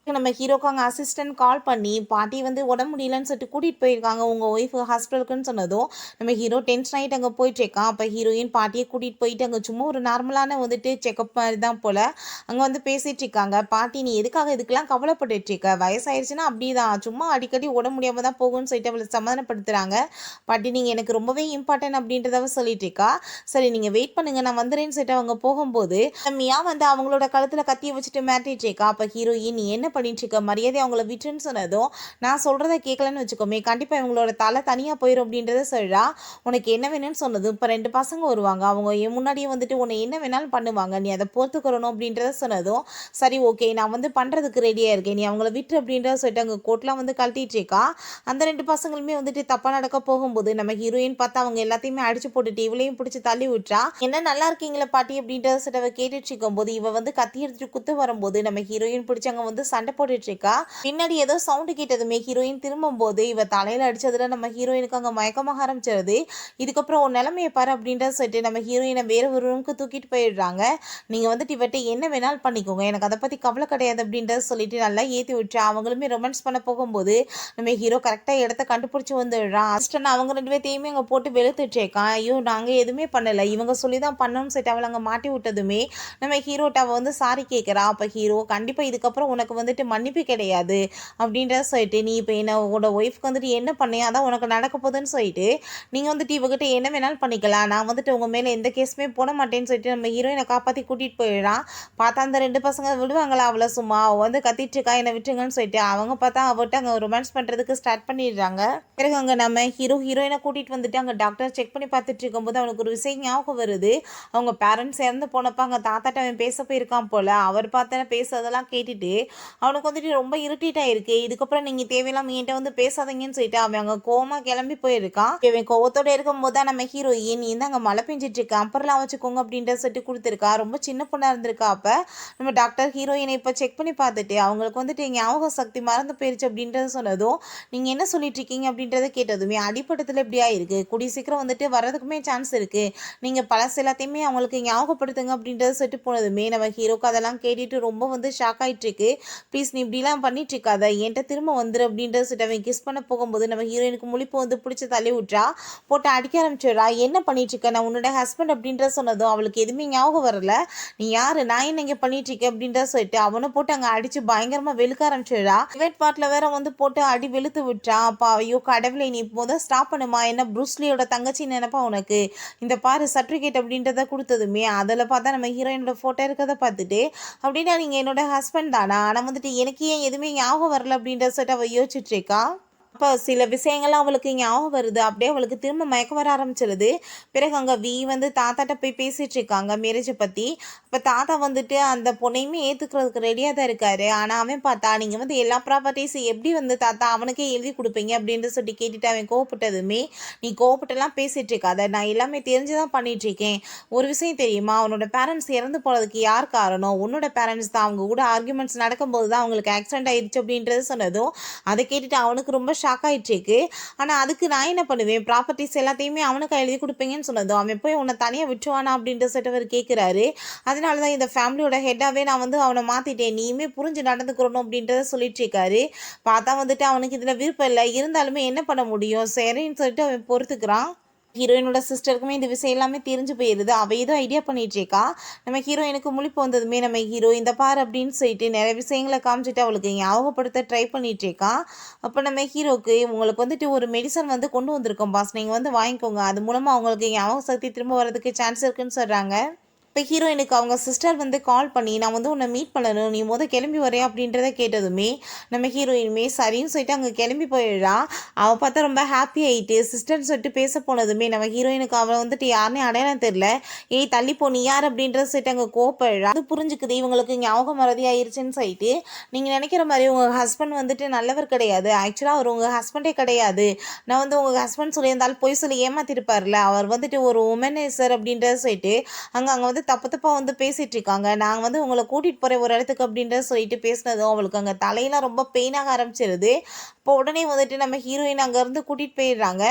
நம்ம ஹீரோக்கு அங்கே அசிஸ்டன்ட் கால் பண்ணி, பாட்டி வந்து உடம்பு முடியலன்னு சொல்லிட்டு கூட்டிகிட்டு போயிருக்காங்க உங்கள் ஒய்ஃப் ஹாஸ்பிட்டலுக்குன்னு சொன்னதும் நம்ம ஹீரோ டென்ஷன் ஆகிட்டு அங்கே போயிட்டுருக்கான். அப்போ ஹீரோயின் பாட்டியை கூட்டிகிட்டு போயிட்டு அங்கே சும்மா ஒரு நார்மலான வந்துட்டு செக்கப் மாதிரி தான் போல் அங்கே வந்து பேசிகிட்டு இருக்காங்க. பாட்டி நீ எதுக்காக இதுக்கெல்லாம் கவலைப்பட்டுருக்க, வயசாயிருச்சுன்னா அப்படி தான், சும்மா அடிக்கடி உடம்பு முடியாமல் தான் போகும்னு சொல்லிட்டு அவளை சமாதானப்படுத்துகிறாங்க. பாட்டி நீங்கள் எனக்கு ரொம்பவே இம்பார்ட்டன்ட் அப்படின்றத சொல்லிட்டு இருக்கா. சரி நீங்கள் வெயிட் பண்ணுங்கள் நான் வந்துடுறேன்னு சொல்லிட்டு அவங்க போகும்போது மியா வந்து அவங்களோட கழுத்தில் கத்தியை வச்சுட்டு மிரட்டிட்டு இருக்கா. அப்போ ஹீரோயின், நீ என்ன பண்ணிட்டு இருக்க மரியாதை அவங்கள விட்டுன்னு சொன்னதும் நான் சொல்கிறத கேட்கலன்னு வச்சுக்கோமே கண்டிப்பாக இவங்களோட தலை தனியாக போயிடும் அப்படின்றத சொல்கிறா. உனக்கு என்ன வேணும்னு சொன்னதும் இப்போ 2 பசங்க வருவாங்க, அவங்க என் முன்னாடியே வந்துட்டு உன்னை என்ன வேணாலும் பண்ணுவாங்க, நீ அதை பொறுத்துக்கிறணும் அப்படின்றத சொன்னதும் சரி ஓகே நான் வந்து பண்ணுறதுக்கு ரெடியாக இருக்கேன், நீ அவங்கள விட்டு அப்படின்றத சொல்லிட்டு அங்கே கோட்லாம் வந்து கழட்டிட்டு இருக்கா. அந்த 2 பசங்களுமே வந்துட்டு தப்பாக நடக்க போகும்போது நம்ம ஹீரோயின் பார்த்து அவங்க எல்லாத்தையுமே அடிச்சு போட்டுட்டு இவளையும் பிடிச்சி தள்ளி விட்டுறா. என்ன நல்லா இருக்கீங்களா பாட்டி அப்படின்றத சொல்லிட்டு அவ கேட்டுட்டு இருக்கும்போது இவ வந்து கத்தி எடுத்துட்டு குத்து வரும்போது நம்ம ஹீரோயின் பிடிச்சவங்க வந்து சண்டை போட்டுட்டு இருக்கா. பின்னாடி ஏதோ சவுண்டு கேட்டதுமே ஹீரோயின் திரும்பும் போது இவ தலையில அடிச்சதுல நம்ம ஹீரோயினுக்கு அங்கே மயக்கமாக ஆரம்பிச்சிருது. இதுக்கப்புறம் ஒரு நிலைமையை பாரு அப்படின்றத சொல்லிட்டு நம்ம ஹீரோயினை வேற ஒரு ரூமுக்கு தூக்கிட்டு போயிடுறாங்க. நீங்க வந்துட்டு இவட்ட என்ன வேணாலும் பண்ணிக்கோங்க, எனக்கு அதை பத்தி கவலை கிடையாது அப்படின்றத சொல்லிட்டு நல்லா ஏற்றி விட்டுறா. அவங்களுமே ரொமான்ஸ் பண்ண போகும்போது நம்ம ஹீரோ கரெக்டாக இடத்த கண்டுபிடிச்சி வந்துடுறான். அசிஸ்டன் அவங்க 2 பேர்த்தையுமே அங்கே போட்டு வெளுத்துட்ருக்கான். ஐயோ நாங்கள் எதுவுமே பண்ணலை, இவங்க சொல்லி தான் பண்ணணும்னு சொல்லிட்டு அவளை அங்கே மாட்டி விட்டதுமே நம்ம ஹீரோட்ட அவள் வந்து சாரி கேட்குறா. அப்போ ஹீரோ கண்டிப்பாக இதுக்கப்புறம் உனக்கு வந்துட்டு மன்னிப்பு கிடையாது அப்படின்றத சொல்லிட்டு நீ இப்போ என்னோட ஒய்ஃப்க்கு வந்துட்டு என்ன பண்ணி அதான் உனக்கு நடக்க போகுதுன்னு சொல்லிட்டு நீங்கள் வந்துட்டு இவகிட்ட என்ன வேணாலும் பண்ணிக்கலாம், நான் வந்துட்டு உங்கள் மேலே எந்த கேஸுமே போட மாட்டேன்னு சொல்லிட்டு நம்ம ஹீரோயினை காப்பாற்றி கூட்டிகிட்டு போயிடுறான். பார்த்தா அந்த 2 பசங்க விடுவாங்களா அவளை, சும்மா அவள் வந்து கத்திட்டு இருக்கா என்னை விட்டுருங்கன்னு சொல்லிட்டு அவங்க பார்த்தா அவட்ட அங்கே ரொமான்ஸ் பண்ணுறதுக்கு ஸ்டார்ட் பண்ணிடுறாங்க. பிறகு அங்கே நம்ம ஹீரோயினை கூட்டிகிட்டு வந்துட்டு அங்கே டாக்டர் செக் பண்ணி பார்த்துட்டு இருக்கும்போது அவனுக்கு ஒரு விஷயம் ஞாபகம் வருது. அவங்க பேரண்ட்ஸ் இறந்து போனப்போ அங்கே தாத்தாட்ட அவன் பேச போயிருக்கான் போல். அவர் பார்த்தா பேசுறதெல்லாம் கேட்டுட்டு அவனுக்கு வந்துட்டு ரொம்ப இரிட்டேட் ஆயிருக்கு. இதுக்கப்புறம் நீங்கள் தேவையில்லாம என்கிட்ட வந்து பேசாதீங்கன்னு சொல்லிட்டு அவன் அங்கே கோவமாக கிளம்பி போயிருக்கான். இவன் கோவத்தோட இருக்கும்போது தான் நம்ம ஹீரோயின் நீ அங்கே மழை பெஞ்சிட்டு இருக்கு அப்புறம்லாம் வச்சுக்கோங்க அப்படின்ற சொல்லிட்டு கொடுத்துருக்கா. ரொம்ப சின்ன பொண்ணாக இருந்திருக்கா. அப்போ நம்ம டாக்டர் ஹீரோயினை இப்போ செக் பண்ணி பார்த்துட்டு அவங்களுக்கு வந்துட்டு ஞாபக சக்தி மறந்து போயிருச்சு அப்படின்றத சொன்னதும் நீங்கள் என்ன சொல்லிட்டு இருக்கீங்க அப்படின்றத கேட்டதுமே அடிப்பட்டத்தில் இப்படி ஆயிருக்கு, கூடிய சீக்கிரம் வந்துட்டு வர்றதுக்குமே சான்ஸ் இருக்கு, நீங்கள் பழசு எல்லாத்தையுமே அவங்களுக்கு ஞாபகப்படுத்துங்க அப்படின்றத சொல்லிட்டு போனதுமே நம்ம ஹீரோக்கு அதெல்லாம் கேட்டுட்டு ரொம்ப வந்து ஷாக் ஆகிட்டு இருக்கு. ப்ளீஸ் நீ இப்படிலாம் பண்ணிட்டு இருக்காத, என்கிட்ட திரும்ப வந்துரு அப்படின்றத சொல்லிட்டு அவன் கிஸ் பண்ண போகும்போது நம்ம ஹீரோயினுக்கு முழிப்பு வந்து பிடிச்சி தள்ளி விட்றா. போட்டு அடிக்க ஆரம்பிச்சிடுறா. என்ன பண்ணிட்டு இருக்க, நான் உன்னோட ஹஸ்பண்ட் அப்படின்றத சொன்னதும் அவளுக்கு எதுவுமே ஞாபகம் வரல. நீ யாரு, நான் என்ன இங்கே பண்ணிட்டு இருக்கேன் அப்படின்றத சொல்லிட்டு அவனை போட்டு அங்கே அடிச்சு பயங்கரமாக வெளுக்க ஆரம்பிச்சிடுறா. பிரைவேட் பார்ட்டில் வேற வந்து போட்டு அடி வெளுத்து விட்டுறா. அப்பா ஐயோ கடவுளை நீ முதல் ஸ்டாப் பண்ணுமா, என்ன ப்ரூஸ்லியோட தங்கச்சி நினைப்பா உனக்கு, இந்த பாரு சர்டிஃபிகேட் அப்படின்றத கொடுத்ததுமே அதில் பார்த்தா நம்ம ஹீரோயினோட ஃபோட்டோ இருக்கிறத பார்த்துட்டு அப்படின்னா நீங்கள் என்னோட ஹஸ்பண்ட் தானா, ஆனால் வந்துட்டு எனக்கு ஏன் எதுவுமே ஞாபகம் வரல அப்படின்றத சொல்லிட்டு அவள் யோசிச்சுட்டு இருக்கா. அப்போ சில விஷயங்கள்லாம் அவளுக்கு ஞாபகம் வருது. அப்படியே அவளுக்கு திரும்ப மயக்கம் வர ஆரம்பிச்சிருது. பிறகு அங்கே வந்து தாத்தாட்ட போய் பேசிகிட்டு இருக்காங்க மேரேஜை பற்றி. இப்போ தாத்தா வந்துட்டு அந்த பொண்ணையுமே ஏற்றுக்கிறதுக்கு ரெடியாக தான் இருக்காரு. ஆனால் அவன் பார்த்தா நீங்கள் வந்து எல்லா ப்ராப்பர்ட்டிஸும் எப்படி வந்து தாத்தா அவனுக்கே எழுதி கொடுப்பீங்க அப்படின்னு சொல்லி கேட்டுட்டு அவன் கோவப்பட்டதுமே நீ கோவப்பட்டெல்லாம் பேசிகிட்டு இருக்காத, நான் எல்லாமே தெரிஞ்சு தான் பண்ணிகிட்ருக்கேன். ஒரு விஷயம் தெரியுமா, அவனோட பேரண்ட்ஸ் இறந்து போகிறதுக்கு யார் காரணம், உன்னோட பேரண்ட்ஸ் தான். அவங்க கூட ஆர்குமெண்ட்ஸ் நடக்கும்போது தான் அவங்களுக்கு ஆக்சிடென்ட் ஆயிடுச்சு அப்படின்றது சொன்னதும் அதை கேட்டுட்டு அவனுக்கு ரொம்ப ஷாக் ஆயிட்டு இருக்கு. ஆனால் அதுக்கு நான் என்ன பண்ணுவேன், ப்ராப்பர்ட்டிஸ் எல்லாத்தையுமே அவனுக்கு எழுதி கொடுப்பீங்கன்னு சொன்னதும் அவன் போய் உன்னை தனியாக விட்டுவானா அப்படின்ற சொல்லிட்டு கேட்குறாரு. அதனால தான் இந்த ஃபேமிலியோட ஹெட்டாகவே நான் வந்து அவனை மாற்றிட்டேன், நீயுமே புரிஞ்சு நடந்துக்கிறணும் அப்படின்றத சொல்லிட்டு இருக்காரு. பார்த்தா வந்துட்டு அவனுக்கு இதில் விருப்பம் இல்லை, இருந்தாலுமே என்ன பண்ண முடியும், சரின்னு சொல்லிட்டு அவன் பொறுத்துக்கிறான். ஹீரோயினோட சிஸ்டருக்குமே இந்த விஷயம் எல்லாமே தெரிஞ்சு போயிடுது. அவள் ஏதோ ஐடியா பண்ணிட்டு இருக்கா. நம்ம ஹீரோயினுக்கு முழிப்பு வந்ததுமே நம்ம ஹீரோ இந்த பார் அப்படின்னு சொல்லிட்டு நிறைய விஷயங்களை காமிச்சிட்டு அவளுக்கு ஞாபகப்படுத்த ட்ரை பண்ணிட்டு இருக்கா. அப்போ நம்ம ஹீரோக்கு உங்களுக்கு வந்துட்டு ஒரு மெடிசன் வந்து கொண்டு வந்திருக்கோம் பாஸ், நீங்கள் வந்து வாங்கிக்கோங்க, அது மூலமாக அவங்களுக்கு ஞாபக சக்தி திரும்ப வர்றதுக்கு சான்ஸ் இருக்குன்னு சொல்கிறாங்க. இப்போ ஹீரோயினுக்கு அவங்க சிஸ்டர் வந்து கால் பண்ணி நான் வந்து உன்னை மீட் பண்ணணும், நீ கிளம்பி வரேன் அப்படின்றத கேட்டதுமே நம்ம ஹீரோயினுமே சரின்னு சொல்லிட்டு அங்கே கிளம்பி போயிடுறா. அவள் பார்த்தா ரொம்ப ஹாப்பி ஆகிட்டு சிஸ்டர்னு சொல்லிட்டு பேச போனதுமே நம்ம ஹீரோயினுக்கு அவள் வந்துட்டு யாருன்னு அடையாளம் தெரில. ஏய் தள்ளி போ, நீ யார் அப்படின்றத சொல்லிட்டு அங்கே கோப்பிடுறா. அது புரிஞ்சுக்குது இவங்களுக்கு ஞாபகம் மறதி ஆயிடுச்சுன்னு சொல்லிட்டு நீங்கள் நினைக்கிற மாதிரி உங்கள் ஹஸ்பண்ட் வந்துட்டு நல்லவர் கிடையாது, ஆக்சுவலாக அவர் உங்கள் ஹஸ்பண்டே கிடையாது, நான் வந்து உங்கள் ஹஸ்பண்ட் சொல்லியிருந்தாலும் பொய் சொல்லி ஏமாத்திருப்பார்ல, அவர் வந்துட்டு ஒரு உமனைசர் அப்படின்றத சொல்லிட்டு அங்கே வந்து தப்பாக வந்து பேசிகிட்டு இருக்காங்க. நாங்கள் வந்து உங்களை கூட்டிகிட்டு போகிற ஒரு இடத்துக்கு அப்படின்றத சொல்லிட்டு பேசினதும் அவளுக்கு அங்கே தலையெல்லாம் ரொம்ப பெயினாக ஆரம்பிச்சிருது. இப்போ உடனே வந்துட்டு நம்ம ஹீரோயின் அங்கேருந்து கூட்டிகிட்டு போயிடுறாங்க.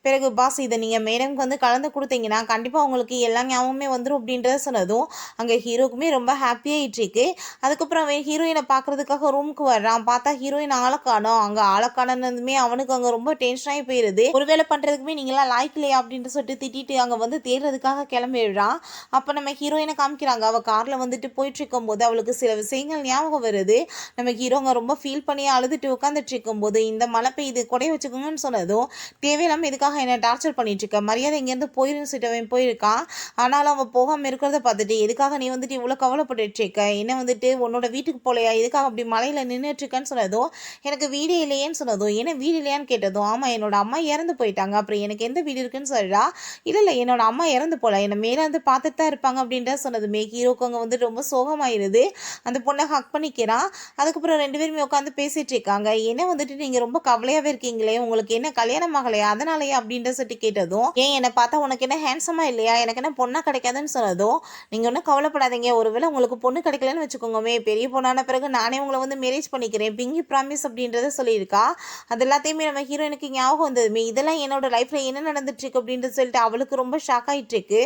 பிறகு பாஸ் இதை நீங்கள் மேடம்க்கு வந்து கலந்து கொடுத்தீங்கன்னா கண்டிப்பாக உங்களுக்கு எல்லா ஞாபகமே வந்துடும் அப்படின்றத சொன்னதும் அங்கே ஹீரோக்குமே ரொம்ப ஹாப்பியாகிட்டுருக்கு. அதுக்கப்புறம் அவன் ஹீரோயினை பார்க்குறதுக்காக ரூமுக்கு வர்றான். பார்த்தா ஹீரோயின் ஆளக்கானோம். அங்கே ஆளக்கானதுமே அவனுக்கு அங்கே ரொம்ப டென்ஷனாகி போயிடுது. ஒரு வேலை பண்ணுறதுக்குமே நீங்களாம் லாய்க் இல்லையா அப்படின்ட்டு சொல்லிட்டு திட்டிட்டு அங்கே வந்து தேடுறதுக்காக கிளம்பிடுறான். அப்போ நம்ம ஹீரோயினை காமிக்கிறாங்க. அவள் காரில் வந்துட்டு போயிட்டு இருக்கும்போது அவளுக்கு சில விஷயங்கள் ஞாபகம் வருது. நம்ம ஹீரோங்க ரொம்ப ஃபீல் பண்ணி அழுதுட்டு உட்காந்துட்டு இருக்கும்போது இந்த மழை பெய்யுது கொடைய வச்சுக்கோங்கன்னு சொன்னதும், தேவையில்லாமல் எதுக்காக என்ன டார்ச்சர் பண்ணிட்டு இருக்க, மரியாதை இங்கேருந்து போயிருன்னு சொல்லிட்டு அவன் போயிருக்கான். ஆனாலும் அவன் போகாமல் இருக்கிறத பார்த்துட்டு, எதுக்காக நீ வந்துட்டு இவ்வளோ கவலைப்பட்டுட்டு இருக்க, என்ன வந்துட்டு உன்னோட வீட்டுக்கு போகலையா, எதுக்காக அப்படி மலையில் நின்றுட்டு இருக்கேன்னு சொன்னதும், எனக்கு வீடே இல்லையேன்னு சொன்னதும், என்ன வீடு இல்லையான்னு கேட்டதும், ஆமாம் என்னோட அம்மா இறந்து போயிட்டாங்க, அப்புறம் எனக்கு எந்த வீடு இருக்குன்னு சொல்லிடா. இல்லை என்னோட அம்மா இறந்து போகல, என்னை மேலே வந்து பார்த்துட்டு தான் இருப்பாங்க அப்படின்ற சொன்னதுமே ஹீரோக்கு அங்கே வந்து ரொம்ப சோகமாயிருது. அந்த பொண்ணை ஹக் பண்ணிக்கிறான். அதுக்கப்புறம் 2 பேருமே உட்காந்து பேசிட்டு இருக்காங்க. என்ன வந்துட்டு நீங்கள் ரொம்ப கவலையாகவே இருக்கீங்களே, உங்களுக்கு என்ன கல்யாணம் ஆகலையா, அதனாலயா அப்படின்ற சொல்லிட்டு கேட்டதும், ஏன் என்னை பார்த்தா உனக்கு என்ன ஹேண்ட்ஸமாக இல்லையா, எனக்கு என்ன பொண்ணா கிடைக்காதுன்னு சொன்னதும், நீங்கள் ஒன்றும் கவலைப்படாதீங்க, ஒருவேளை உங்களுக்கு பொண்ணு கிடைக்கலன்னு வச்சுக்கோங்கமே, பெரிய பொண்ணான பிறகு நானே உங்களை வந்து மேரேஜ் பண்ணிக்கிறேன், பிங்கி ப்ராமிஸ் அப்படின்றத சொல்லியிருக்கா. அது எல்லாத்தையுமே நம்ம ஹீரோயினுக்கு ஞாபகம் வந்ததுமே, இதெல்லாம் என்னோட லைஃப்பில் என்ன நடந்துட்டு இருக்கு அப்படின்ட்டு சொல்லிட்டு அவளுக்கு ரொம்ப ஷாக் ஆகிட்டு இருக்கு.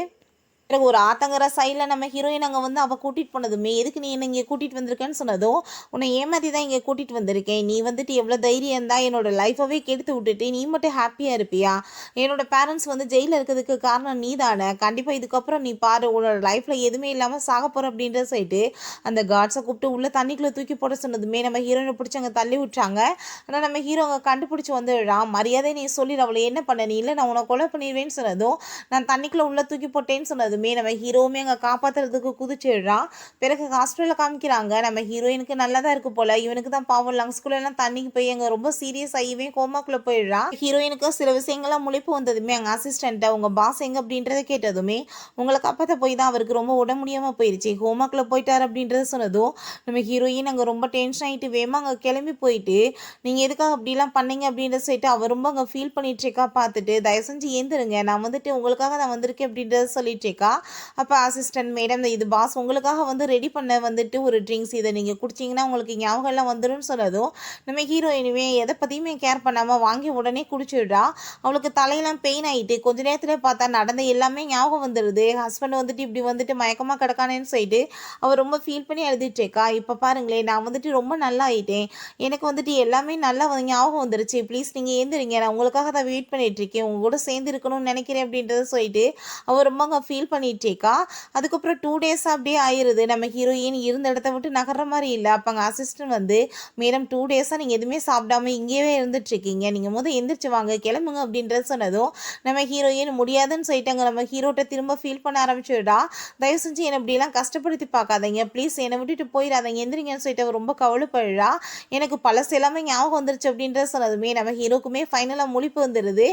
பிறகு ஒரு ஆத்தங்கர சைடில் நம்ம ஹீரோயின் அங்கே வந்து அவள் கூட்டிகிட்டு போனதுமே, எதுக்கு நீ என்ன இங்கே கூட்டிகிட்டு வந்திருக்கேன்னு சொன்னதும், உன்னை ஏமாற்றி தான் இங்கே கூட்டிகிட்டு வந்திருக்கேன், நீ வந்துட்டு எவ்வளோ தைரியம் இருந்தால் என்னோட லைஃபவே கெடுத்து விட்டுட்டு நீ மட்டும் ஹாப்பியாக இருப்பியா, என்னோட பேரண்ட்ஸ் வந்து ஜெயிலில் இருக்கிறதுக்கு காரணம் நீ தானே, கண்டிப்பாக இதுக்கப்புறம் நீ பாரு உன்னோட லைஃப்பில் எதுவுமே இல்லாமல் சாக போகிற அப்படின்ற சொல்லிட்டு அந்த காட்ஸை கூப்பிட்டு உள்ளே தண்ணிக்குள்ளே தூக்கி போட சொன்னதுமே நம்ம ஹீரோயினை பிடிச்சி அங்கே தள்ளி விட்டாங்க. ஆனால் நம்ம ஹீரோ அங்கே கண்டுபிடிச்சி வந்துடுறான். மரியாதை நீ சொல்லிடு, அவளை என்ன பண்ண நீ, இல்லை நான் உன்னை கொலை பண்ணிடுவேன்னு சொன்னதும், நான் தண்ணிக்குள்ளே உள்ளே தூக்கி போட்டேன்னு சொன்னதுமே நம்ம ஹீரோவுமே அங்கே காப்பாற்றுறதுக்கு குதிச்சிடுறான். பிறகு ஹாஸ்பிட்டலில் காமிக்கிறாங்க. நம்ம ஹீரோயினுக்கு நல்லா தான் இருக்கு போல, இவனுக்கு தான் பாவம் லங்ஸ்குள்ளெல்லாம் தண்ணிக்கு போய் அங்கே ரொம்ப சீரியஸ் ஆகிவே கோமாக்குள்ளே போயிடுறான். ஹீரோயினுக்கு சில விஷயங்கள்லாம் முழிப்பு வந்ததுமே அங்கே அசிஸ்டண்ட்டை உங்கள் பாஸ் எங்கே அப்படின்றத கேட்டதுமே, உங்களை காப்பாற்ற போய் தான் அவருக்கு ரொம்ப உடம்பு முடியாமல் போயிடுச்சு, கோமாக்குள்ளே போயிட்டார் அப்படின்றத சொன்னதும் நம்ம ஹீரோயின் அங்கே ரொம்ப டென்ஷன் ஆகிட்டு வேமா அங்கே கிளம்பி போயிட்டு, நீங்கள் எதுக்காக அப்படிலாம் பண்ணீங்க அப்படின்றத சொல்லிட்டு அவர் ரொம்ப அங்கே ஃபீல் பண்ணிட்டு இருக்கா. பார்த்துட்டு தயவு செஞ்சு ஏந்துருங்க, நான் வந்துட்டு உங்களுக்காக தான் வந்திருக்கேன் அப்படின்றத சொல்லிட்டு இருக்கா. அப்போ அசிஸ்டன்ட் மேடம், இது பாஸ் உங்களுக்காக வந்து ரெடி பண்ண வந்துட்டு ஒரு ட்ரிங்க்ஸ், இதை நீங்கள் குடிச்சிங்கன்னா உங்களுக்கு ஞாபகம் எல்லாம் வந்துடும் சொன்னதும் நம்ம ஹீரோயினுமே எதை பற்றியுமே கேர் பண்ணாமல் வாங்கி உடனே குடிச்சிடுறா. அவளுக்கு தலையெல்லாம் பெயின் ஆகிட்டு கொஞ்ச நேரத்தில் பார்த்தா நடந்த எல்லாமே ஞாபகம் வந்துடுது. ஹஸ்பண்ட் வந்துட்டு இப்படி வந்துட்டு மயக்கமாக கிடக்கானேன்னு சொல்லிட்டு அவள் ரொம்ப ஃபீல் பண்ணி எழுதிட்டு இருக்கா. இப்போ பாருங்களேன், நான் வந்துட்டு ரொம்ப நல்லா ஆகிட்டேன், எனக்கு வந்துட்டு எல்லாமே நல்லா ஞாபகம் வந்துருச்சு, ப்ளீஸ் நீங்கள் ஏந்திரிங்க, நான் உங்களுக்காக தான் வெயிட் பண்ணிட்டு இருக்கேன், உங்க கூட சேர்ந்து இருக்கணும்னு நினைக்கிறேன் அப்படின்றத சொல்லிட்டு அவள் ரொம்ப அங்கே ஃபீல் பண்ணிட்டு இருக்கா. அதுக்கப்புறம் 2 days அப்படியே ஆயிடுது. நம்ம ஹீரோயின் இருந்த இடத்த விட்டு நகர்ற மாதிரி இல்லை. அப்போ அங்கே அசிஸ்டன்ட் வந்து, மேடம் 2 days நீங்கள் எதுவுமே சாப்பிடாம இங்கேயே இருந்துட்டுருக்கீங்க, நீங்கள் எந்திரிச்சு வாங்க கிளம்புங்க அப்படின்றத சொன்னதும் நம்ம ஹீரோயின் முடியாதுன்னு சொல்லிட்டாங்க. நம்ம ஹீரோட்ட திரும்ப ஃபீல் பண்ண ஆரம்பிச்சுடா. தயவு செஞ்சு என்னை இப்படிலாம் கஷ்டப்படுத்தி பார்க்காதீங்க, ப்ளீஸ் என்னை விட்டுட்டு போயிடாதீங்க, எந்திரிங்கன்னு சொல்லிட்டு அவர் ரொம்ப கவலைப்படுறா. எனக்கு பழசு எல்லாமே ஞாபகம் வந்துருச்சு அப்படின்றத சொன்னதுமே நம்ம ஹீரோக்குமே ஃபைனலாக முழிப்பு வந்துடுது.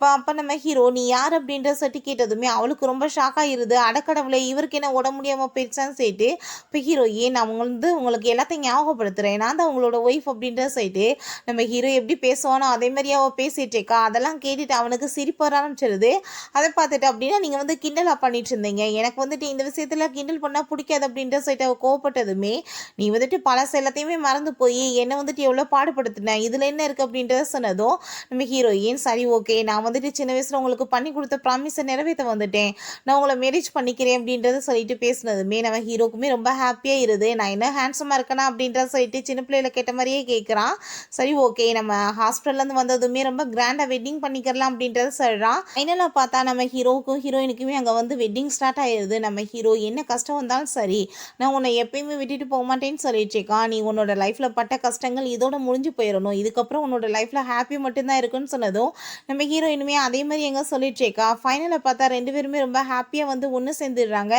அப்போ நம்ம ஹீரோ நீ யார் அப்படின்ற சொல்லிட்டு கேட்டதுமே அவளுக்கு ரொம்ப ஷாக் ஆகிருது. அடக்கடவுளை, இவருக்கு என்ன உடம்பு முடியாமல் போயிடுச்சான்னு சொல்லிட்டு இப்போ ஹீரோ, ஏன் நான் உங்களுக்கு எல்லாத்தையும் ஞாபகப்படுத்துகிறேன், நான் தான் உங்களோட ஒய்ஃப் அப்படின்றத சொல்லிட்டு நம்ம ஹீரோ எப்படி பேசுவானோ அதே மாதிரி அவள் பேசிகிட்டு இருக்கா. அதெல்லாம் கேட்டுட்டு அவனுக்கு சிரிப்பு வர ஆரம்பிச்சிருது. அதை பார்த்துட்டு, அப்படின்னா நீங்கள் வந்து கிண்டலாக பண்ணிட்டு இருந்தீங்க, எனக்கு வந்துட்டு இந்த விஷயத்தில் கிண்டல் பண்ணால் பிடிக்காது அப்படின்ற சொல்லிட்டு அவள் கோவப்பட்டதுமே, நீ வந்துட்டு பழச எல்லாத்தையுமே மறந்து போய் என்னை வந்துட்டு எவ்வளோ பாடுபடுத்தினேன், இதில் என்ன இருக்குது அப்படின்றத சொன்னதும் நம்ம ஹீரோயின், சரி ஓகே, நான் வந்துட்டு சின்ன வயசில் உங்களுக்கு பண்ணி கொடுத்த ப்ராமிஸை நிறைவேற்ற வந்துட்டேன், நான் உங்களை மேரேஜ் பண்ணிக்கிறேன் அப்படின்றத சொல்லிட்டு பேசினதுமே நம்ம ஹீரோக்குமே ரொம்ப ஹாப்பியாக இருது. நான் என்ன ஹேண்ட்ஸமாக இருக்கேனா அப்படின்றத சொல்லிட்டு சின்ன பிள்ளையில கேட்ட மாதிரியே கேட்குறான். சரி ஓகே, நம்ம ஹாஸ்பிட்டல்லேருந்து வந்ததுமே ரொம்ப கிராண்டாக வெட்டிங் பண்ணிக்கலாம் அப்படின்றத சொல்கிறான். ஃபைனலாக பார்த்தா நம்ம ஹீரோவுக்கும் ஹீரோயினுக்குமே அங்கே வந்து வெட்டிங் ஸ்டார்ட் ஆகிடுது. நம்ம ஹீரோ, என்ன கஷ்டம் வந்தாலும் சரி, நான் உன்னை எப்பயுமே விட்டுட்டு போக மாட்டேன்னு சொல்லிட்டு இருக்கான். நீ உன்னோட லைஃப்பில் பட்ட கஷ்டங்கள் இதோட முடிஞ்சு போயிடணும், இதுக்கப்புறம் உன்னோட லைஃப்பில் ஹாப்பி மட்டும்தான் இருக்குன்னு சொன்னதும் நம்ம ஹீரோயினுமே அதே மாதிரி எங்கே சொல்லிட்டு இருக்கா. ஃபைனலாக பார்த்தா 2 பேருமே ரொம்ப ஹாப்பியாக வந்து ஒன்று சேர்ந்துடுறாங்க.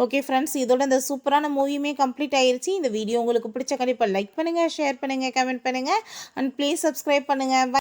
ஓகே ஃப்ரெண்ட்ஸ், இதோட இந்த சூப்பரான மூவியுமே கம்ப்ளீட் ஆயிருச்சு. இந்த வீடியோ உங்களுக்கு பிடிச்ச கண்டிப்பாக லைக் பண்ணுங்கள், ஷேர் பண்ணுங்கள், கமெண்ட் பண்ணுங்கள் அண்ட் ப்ளீஸ் சப்ஸ்கிரைப் பண்ணுங்கள்.